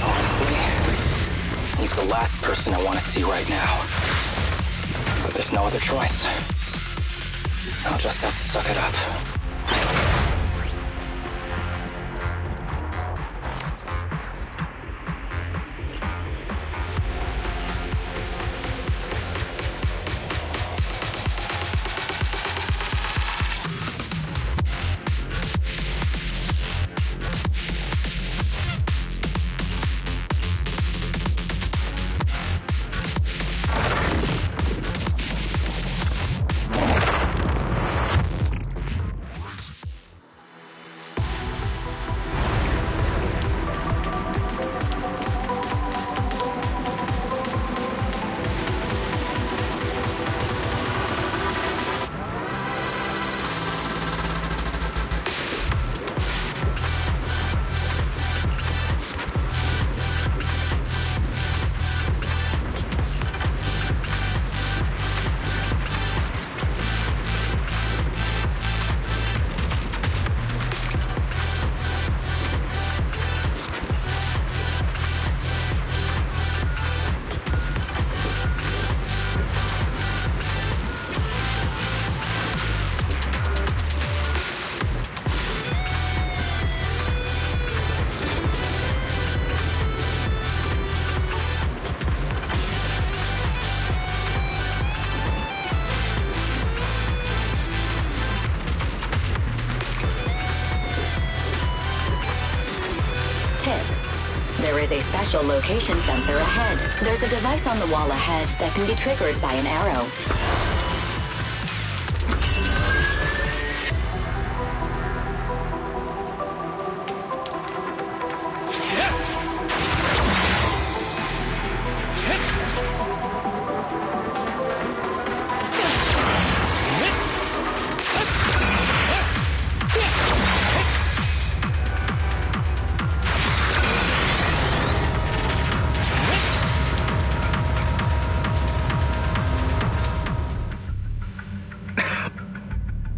Honestly, he's the last person I want to see right now. But there's no other choice. I'll just have to suck it up. special location sensor ahead. There's a device on the wall ahead that can be triggered by an arrow.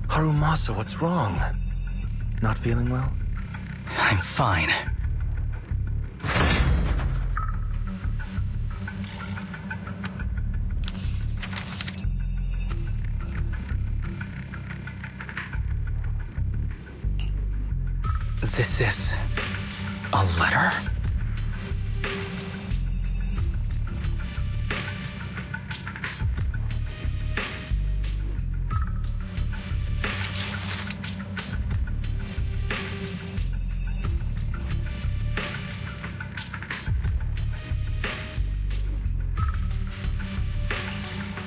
Harumasa, what's wrong? Not feeling well? I'm fine. This is a letter?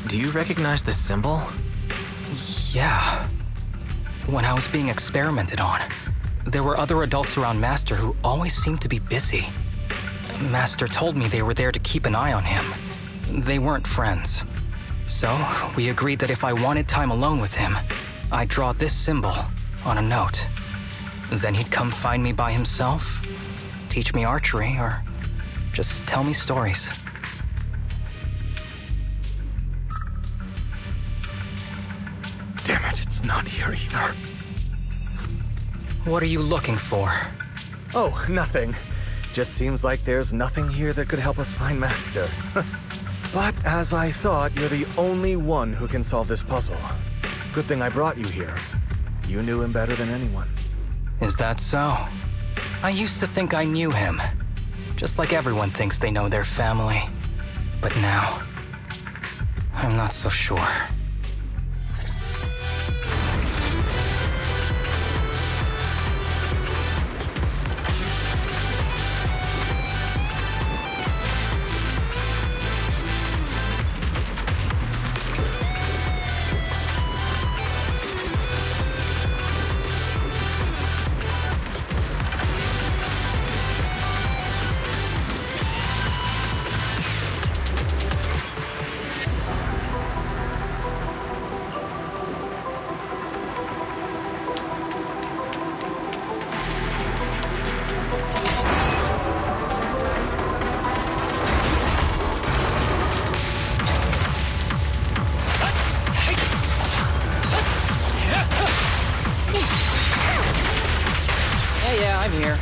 Do you recognize this symbol? Yeah. When I was being experimented on, there were other adults around Master who always seemed to be busy. Master told me they were there to keep an eye on him. They weren't friends. So, we agreed that if I wanted time alone with him, I'd draw this symbol on a note. Then he'd come find me by himself, teach me archery, or just tell me stories. Damn it, it's not here either. What are you looking for? Oh, nothing. Just seems like there's nothing here that could help us find Master. But as I thought, you're the only one who can solve this puzzle. Good thing I brought you here. You knew him better than anyone. Is that so? I used to think I knew him. Just like everyone thinks they know their family. But now, I'm not so sure. Yeah, I'm here.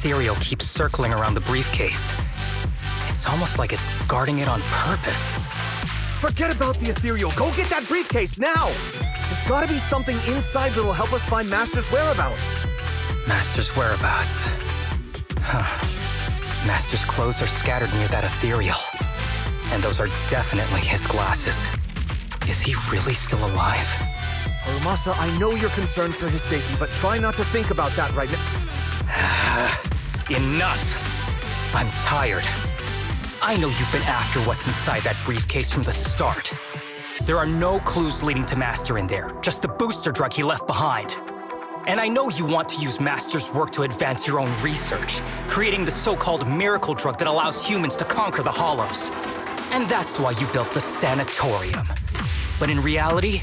Ethereal keeps circling around the briefcase. It's almost like it's guarding it on purpose. Forget about the ethereal. Go get that briefcase now! There's gotta be something inside that'll help us find Master's whereabouts. Master's whereabouts. Huh. Master's clothes are scattered near that ethereal. And those are definitely his glasses. Is he really still alive? Harumasa, I know you're concerned for his safety, but try not to think about that right now. Enough! I'm tired. I know you've been after what's inside that briefcase from the start. There are no clues leading to Master in there, just the booster drug he left behind. And I know you want to use Master's work to advance your own research, creating the so-called miracle drug that allows humans to conquer the Hollows. And that's why you built the sanatorium. But in reality,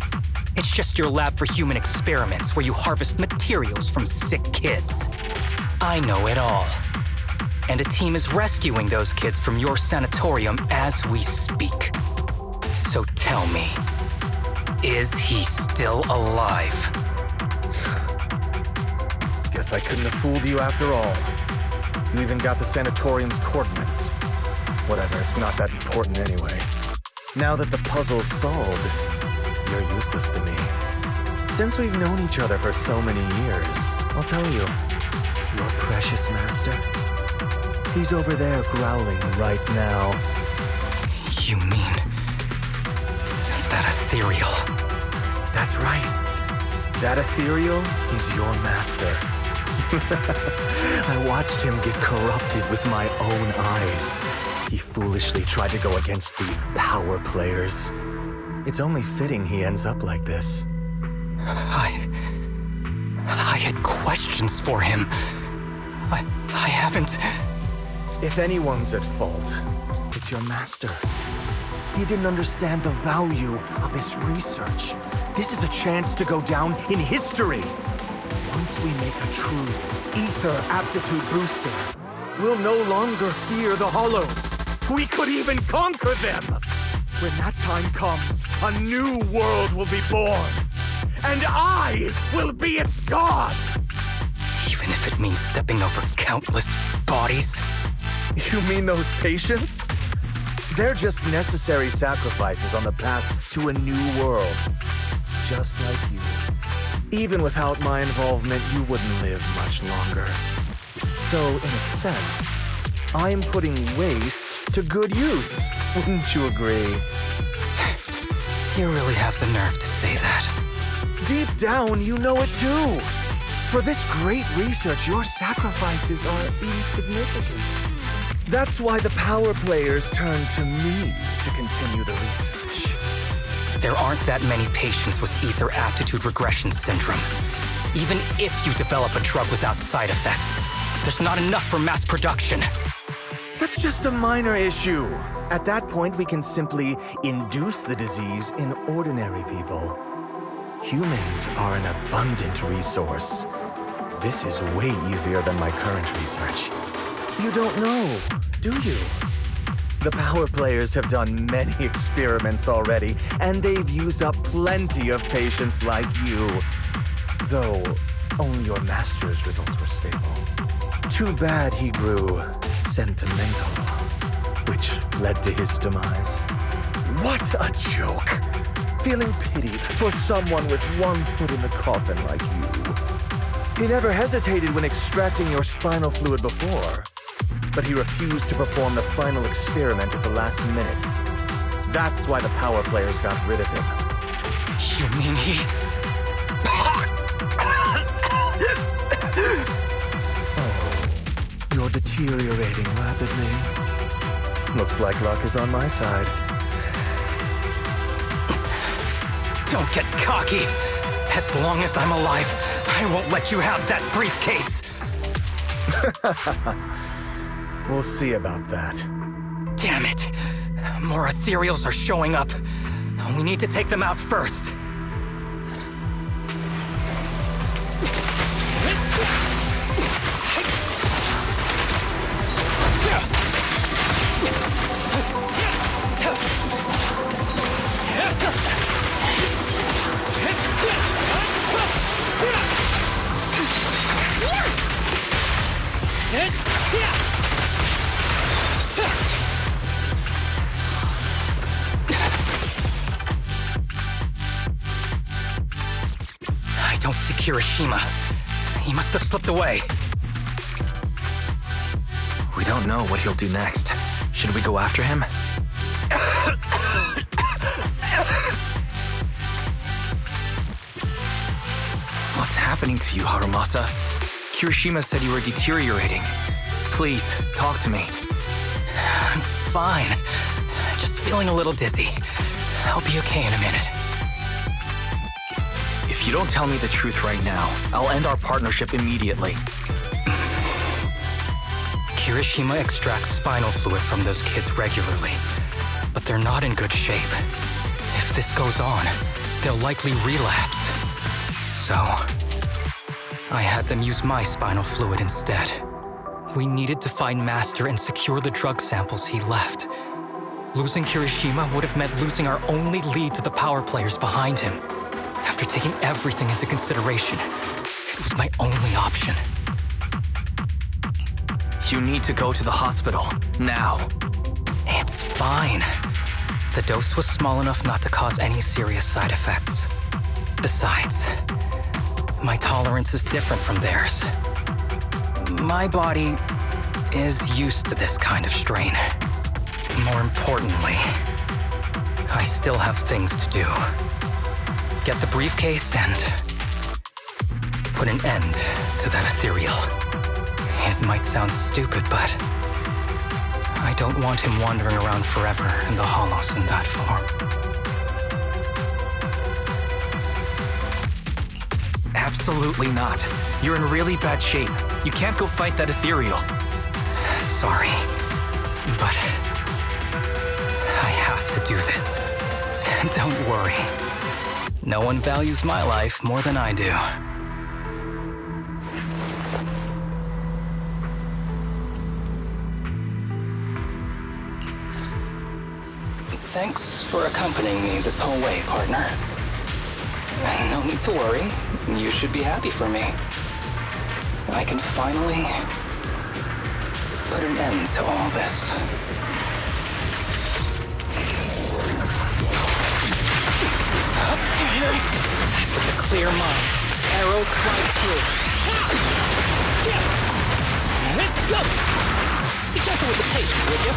it's just your lab for human experiments where you harvest materials from sick kids. I know it all. And a team is rescuing those kids from your sanatorium as we speak. So tell me, is he still alive? Guess I couldn't have fooled you after all. You even got the sanatorium's coordinates. Whatever, it's not that important anyway. Now that the puzzle's solved, you're useless to me. Since we've known each other for so many years, I'll tell you, your precious master, he's over there growling right now. You mean that ethereal? That's right. That ethereal is your master. I watched him get corrupted with my own eyes. He foolishly tried to go against the power players. It's only fitting he ends up like this. I had questions for him. I haven't... If anyone's at fault, it's your master. He didn't understand the value of this research. This is a chance to go down in history. Once we make a true ether aptitude booster, we'll no longer fear the Hollows. We could even conquer them. When that time comes, a new world will be born. And I will be its god! Even if it means stepping over countless bodies? You mean those patients? They're just necessary sacrifices on the path to a new world. Just like you. Even without my involvement, you wouldn't live much longer. So, in a sense, I'm putting waste to good use. Wouldn't you agree? You really have the nerve to say that. Deep down, you know it too. For this great research, your sacrifices are insignificant. That's why the power players turn to me to continue the research. There aren't that many patients with ether aptitude regression syndrome. Even if you develop a drug without side effects, there's not enough for mass production. That's just a minor issue. At that point, we can simply induce the disease in ordinary people. Humans are an abundant resource. This is way easier than my current research. You don't know, do you? The power players have done many experiments already, and they've used up plenty of patients like you. Though, only your master's results were stable. Too bad he grew sentimental, which led to his demise. What a joke! Feeling pity for someone with one foot in the coffin like you. He never hesitated when extracting your spinal fluid before, but he refused to perform the final experiment at the last minute. That's why the power players got rid of him. You mean he... You're deteriorating rapidly. Looks like luck is on my side. Don't get cocky. As long as I'm alive, I won't let you have that briefcase. We'll see about that. Damn it. More ethereals are showing up. We need to take them out first. Kirishima. He must have slipped away. We don't know what he'll do next. Should we go after him? What's happening to you, Harumasa? Kirishima said you were deteriorating. Please, talk to me. I'm fine. Just feeling a little dizzy. I'll be okay in a minute. If you don't tell me the truth right now, I'll end our partnership immediately. Kirishima extracts spinal fluid from those kids regularly, but they're not in good shape. If this goes on, they'll likely relapse. So, I had them use my spinal fluid instead. We needed to find Master and secure the drug samples he left. Losing Kirishima would have meant losing our only lead to the power players behind him. After taking everything into consideration, it was my only option. You need to go to the hospital, now. It's fine. The dose was small enough not to cause any serious side effects. Besides, my tolerance is different from theirs. My body is used to this kind of strain. More importantly, I still have things to do. Get the briefcase and put an end to that ethereal. It might sound stupid, but I don't want him wandering around forever in the hollows in that form. Absolutely not. You're in really bad shape. You can't go fight that ethereal. Sorry, but I have to do this. Don't worry. No one values my life more than I do. Thanks for accompanying me this whole way, partner. No need to worry. You should be happy for me. I can finally put an end to all this. With a clear mind, arrows fly through. Be gentle with the pace, would you?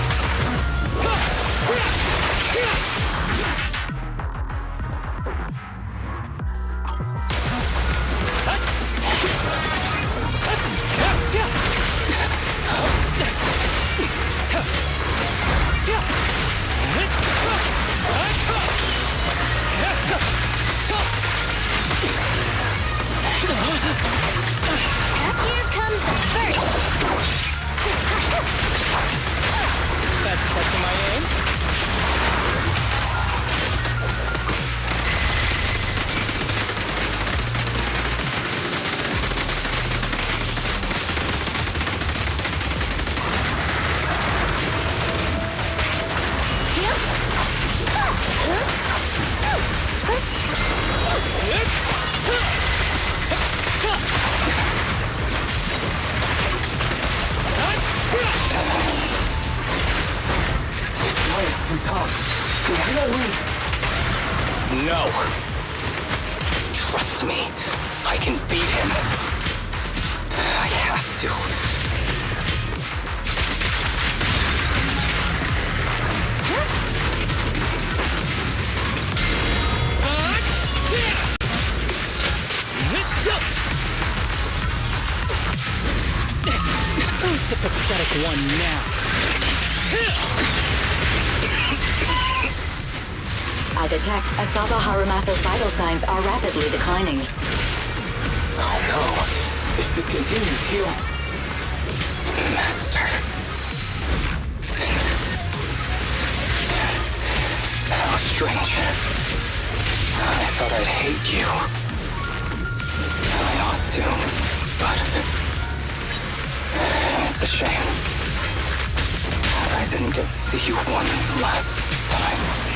Here comes the first. That's catching my aim. Too tough. No. Trust me, I can beat him. I have to. Who's the pathetic one now? I detect Asaba Harumasa's vital signs are rapidly declining. Oh no. If this continues, he'll... Master. How strange. I thought I'd hate you. I ought to, but... It's a shame. I didn't get to see you one last time.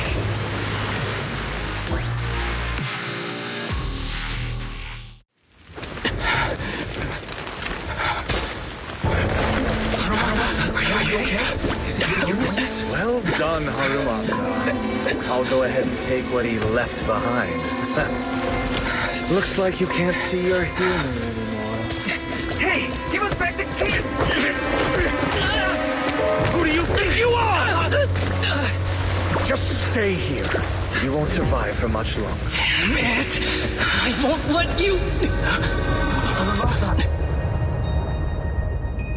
Well done, Harumasa. I'll go ahead and take what he left behind. Looks like you can't see your humor anymore. Hey, give us back the key! Who do you think you are? Just stay here. You won't survive for much longer. Damn it! I won't let you...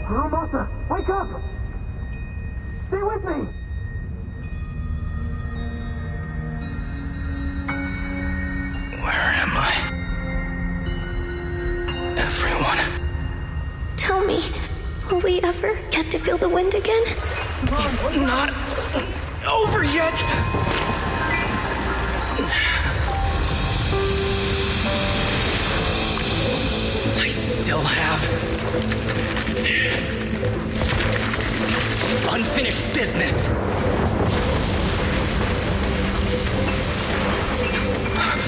Harumasa, wake up! Stay with me! Where am I? Everyone. Tell me, will we ever get to feel the wind again? It's not over yet! I still have unfinished business.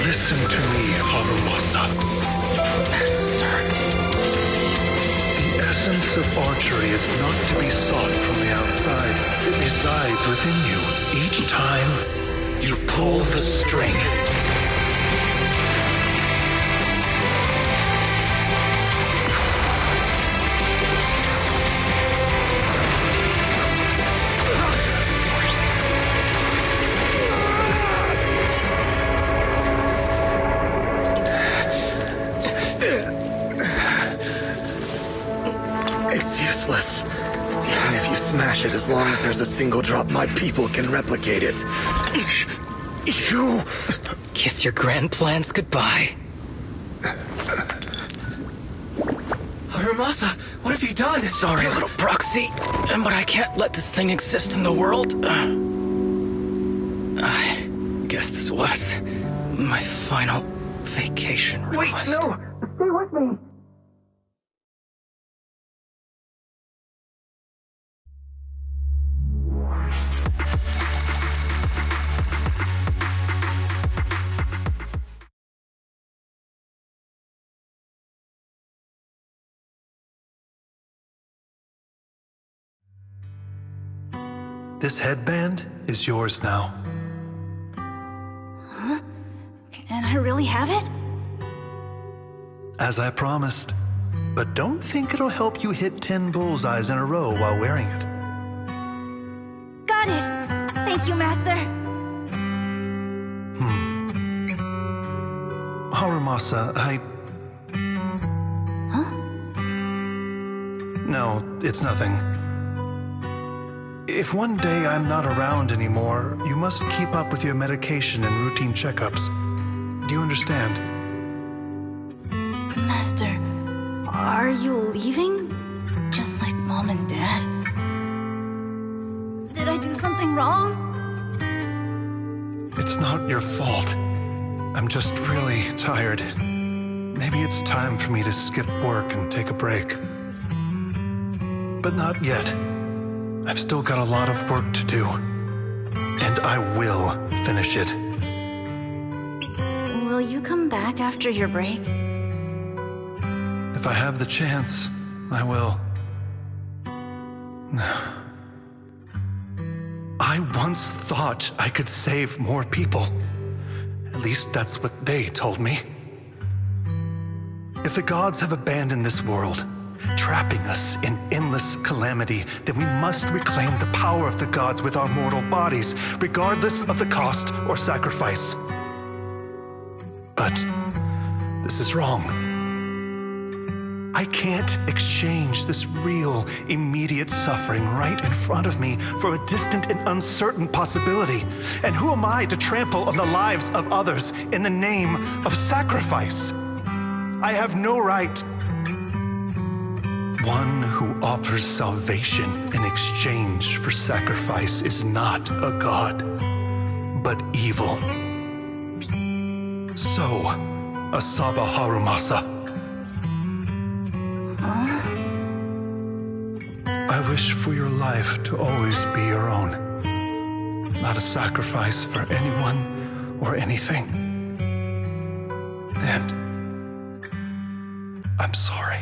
Listen to me, Harumasa. Master. The essence of archery is not to be sought from the outside. It resides within you. Each time you pull the string. It's useless. Even if you smash it, as long as there's a single drop, my people can replicate it. You... Kiss your grand plans goodbye. Harumasa, what have you done? Sorry, little proxy, but I can't let this thing exist in the world. I guess this was my final vacation request. Wait, no! Stay with me! This headband is yours now. Huh? Can I really have it? As I promised. But don't think it'll help you hit 10 bullseyes in a row while wearing it. Got it! Thank you, Master! Harumasa, Huh? No, it's nothing. If one day I'm not around anymore, you must keep up with your medication and routine checkups. Do you understand? Master, are you leaving? Just like Mom and Dad? Did I do something wrong? It's not your fault. I'm just really tired. Maybe it's time for me to skip work and take a break. But not yet. I've still got a lot of work to do. And I will finish it. Will you come back after your break? If I have the chance, I will. I once thought I could save more people. At least that's what they told me. If the gods have abandoned this world, trapping us in endless calamity, then we must reclaim the power of the gods with our mortal bodies, regardless of the cost or sacrifice. But this is wrong. I can't exchange this real, immediate suffering right in front of me for a distant and uncertain possibility. And who am I to trample on the lives of others in the name of sacrifice? I have no right. One who offers salvation in exchange for sacrifice is not a god, but evil. So, Asaba Harumasa. I wish for your life to always be your own, not a sacrifice for anyone or anything. And I'm sorry.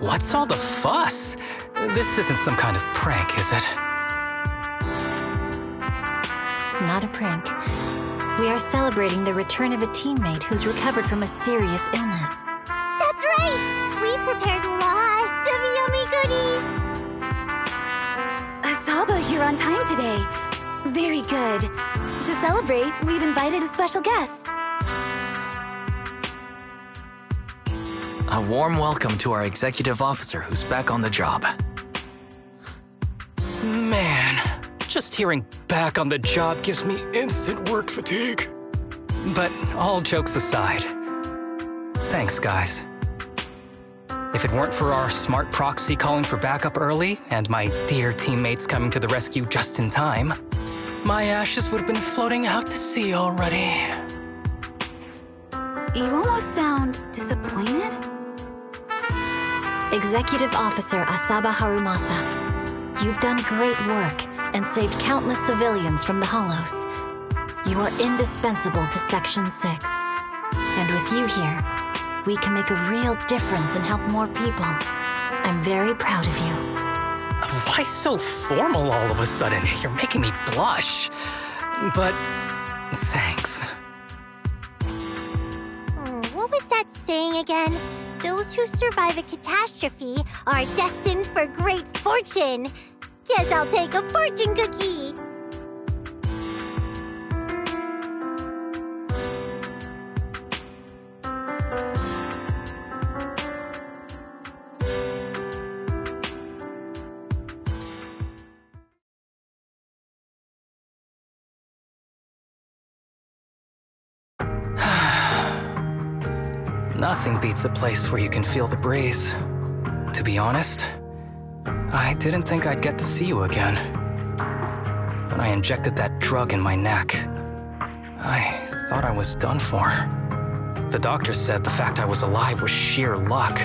What's all the fuss? This isn't some kind of prank, is it? Not a prank. We are celebrating the return of a teammate who's recovered from a serious illness. That's right! We've prepared lots of yummy goodies! Asaba, you're on time today. Very good. To celebrate, we've invited a special guest. A warm welcome to our executive officer who's back on the job. Man, just hearing back on the job gives me instant work fatigue. But all jokes aside, thanks, guys. If it weren't for our smart proxy calling for backup early and my dear teammates coming to the rescue just in time, my ashes would have been floating out to sea already. You almost sound disappointed. Executive Officer Asaba Harumasa, you've done great work and saved countless civilians from the Hollows. You are indispensable to Section 6. And with you here, we can make a real difference and help more people. I'm very proud of you. Why so formal all of a sudden? You're making me blush. But thanks. What was that saying again? Those who survive a catastrophe are destined for great fortune. Guess I'll take a fortune cookie. Nothing beats a place where you can feel the breeze. To be honest, I didn't think I'd get to see you again. When I injected that drug in my neck, I thought I was done for. The doctor said the fact I was alive was sheer luck,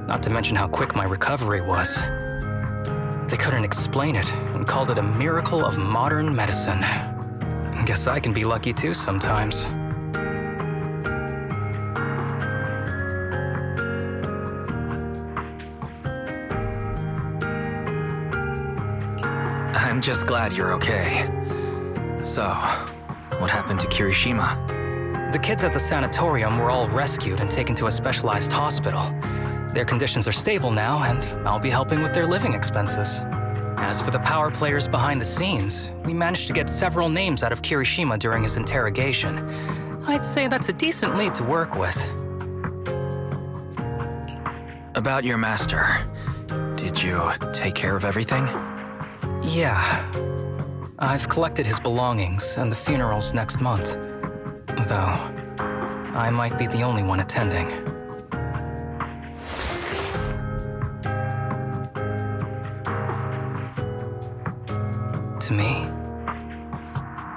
not to mention how quick my recovery was. They couldn't explain it and called it a miracle of modern medicine. Guess I can be lucky too sometimes. I'm just glad you're okay. So, what happened to Kirishima? The kids at the sanatorium were all rescued and taken to a specialized hospital. Their conditions are stable now, and I'll be helping with their living expenses. As for the power players behind the scenes, we managed to get several names out of Kirishima during his interrogation. I'd say that's a decent lead to work with. About your master, did you take care of everything? Yeah. I've collected his belongings, and the funeral's next month. Though, I might be the only one attending. To me,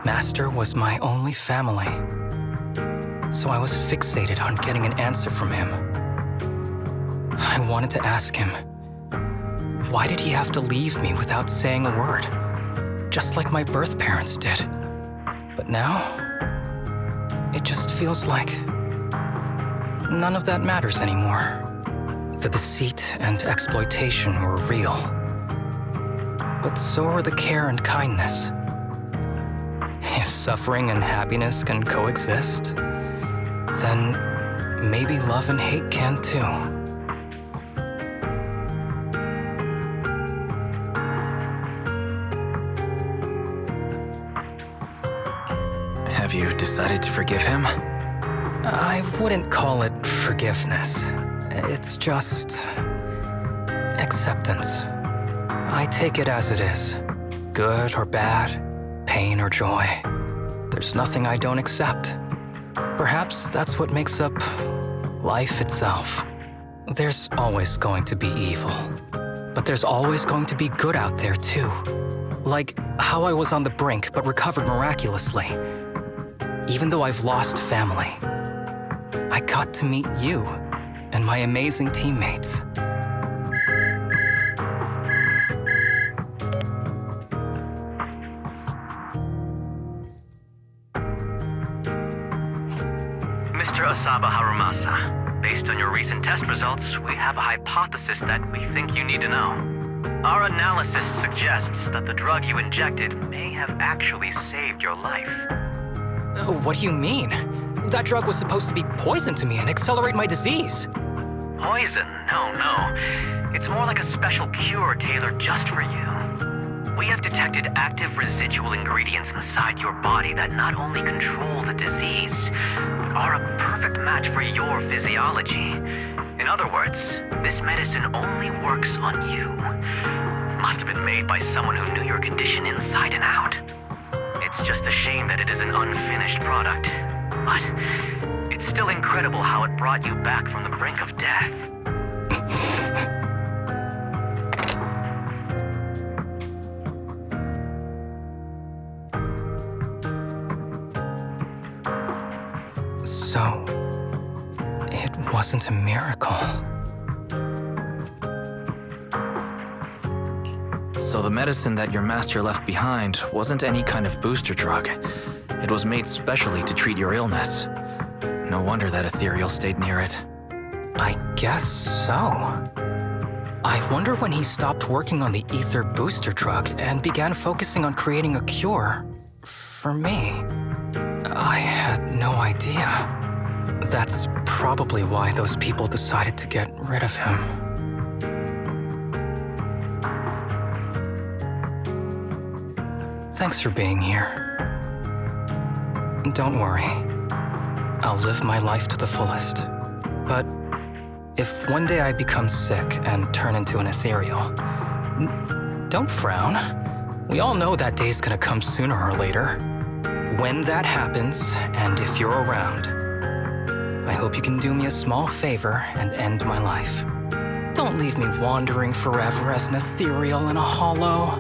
Master was my only family. So I was fixated on getting an answer from him. I wanted to ask him, why did he have to leave me without saying a word? Just like my birth parents did. But now, it just feels like none of that matters anymore. The deceit and exploitation were real. But so are the care and kindness. If suffering and happiness can coexist, then maybe love and hate can too. Have you decided to forgive him? I wouldn't call it forgiveness. It's just acceptance. I take it as it is. Good or bad, pain or joy. There's nothing I don't accept. Perhaps that's what makes up life itself. There's always going to be evil. But there's always going to be good out there too. Like how I was on the brink but recovered miraculously. Even though I've lost family, I got to meet you and my amazing teammates. Mr. Asaba Harumasa, Based on your recent test results, we have a hypothesis that we think you need to know. Our analysis suggests that the drug you injected may have actually saved your life. What do you mean? That drug was supposed to be poison to me and accelerate my disease. Poison? No. It's more like a special cure tailored just for you. We have detected active residual ingredients inside your body that not only control the disease, but are a perfect match for your physiology. In other words, this medicine only works on you. Must have been made by someone who knew your condition inside and out. It's just a shame that it is an unfinished product. But it's still incredible how it brought you back from the brink of death. So, it wasn't a miracle. So the medicine that your master left behind wasn't any kind of booster drug. It was made specially to treat your illness. No wonder that ethereal stayed near it. I guess so. I wonder when he stopped working on the ether booster drug and began focusing on creating a cure for me. I had no idea. That's probably why those people decided to get rid of him. Thanks for being here. Don't worry. I'll live my life to the fullest. But if one day I become sick and turn into an ethereal, don't frown. We all know that day's gonna come sooner or later. When that happens, and if you're around, I hope you can do me a small favor and end my life. Don't leave me wandering forever as an ethereal in a hollow.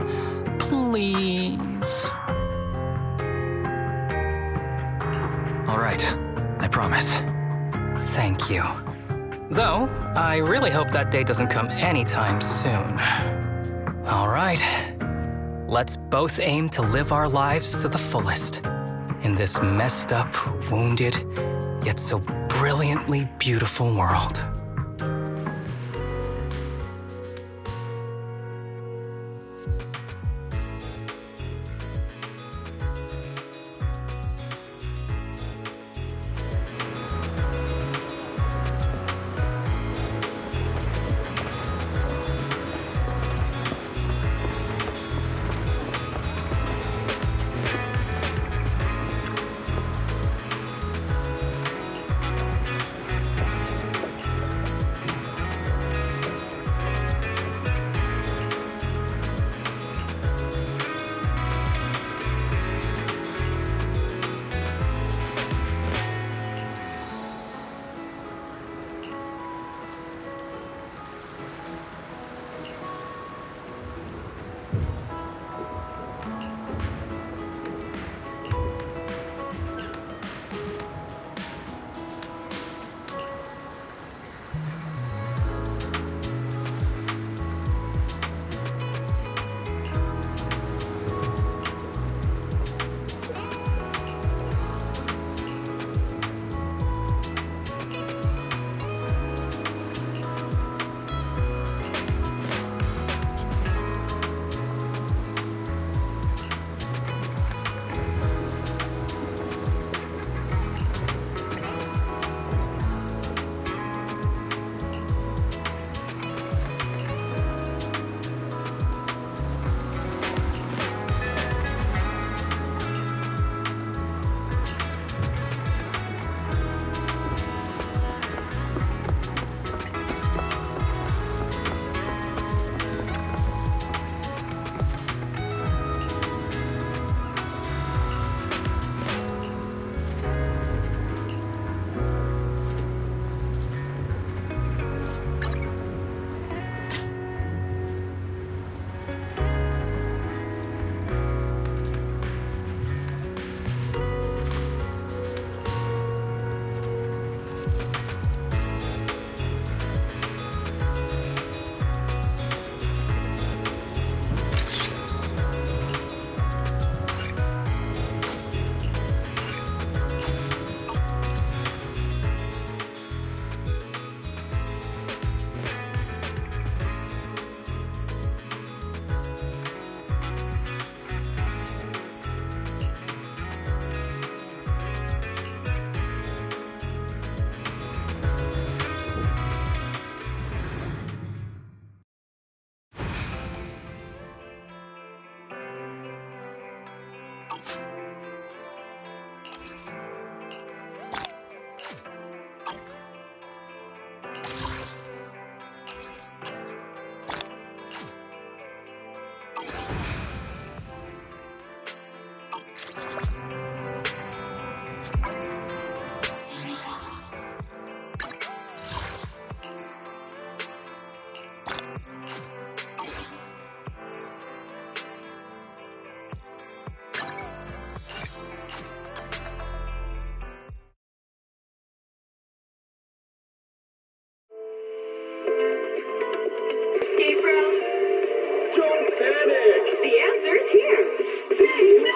Please. All right, I promise. Thank you. Though, I really hope that day doesn't come anytime soon. All right. Let's both aim to live our lives to the fullest in this messed up, wounded, yet so brilliantly beautiful world. Escape route? Don't panic! The answer's here! Bang!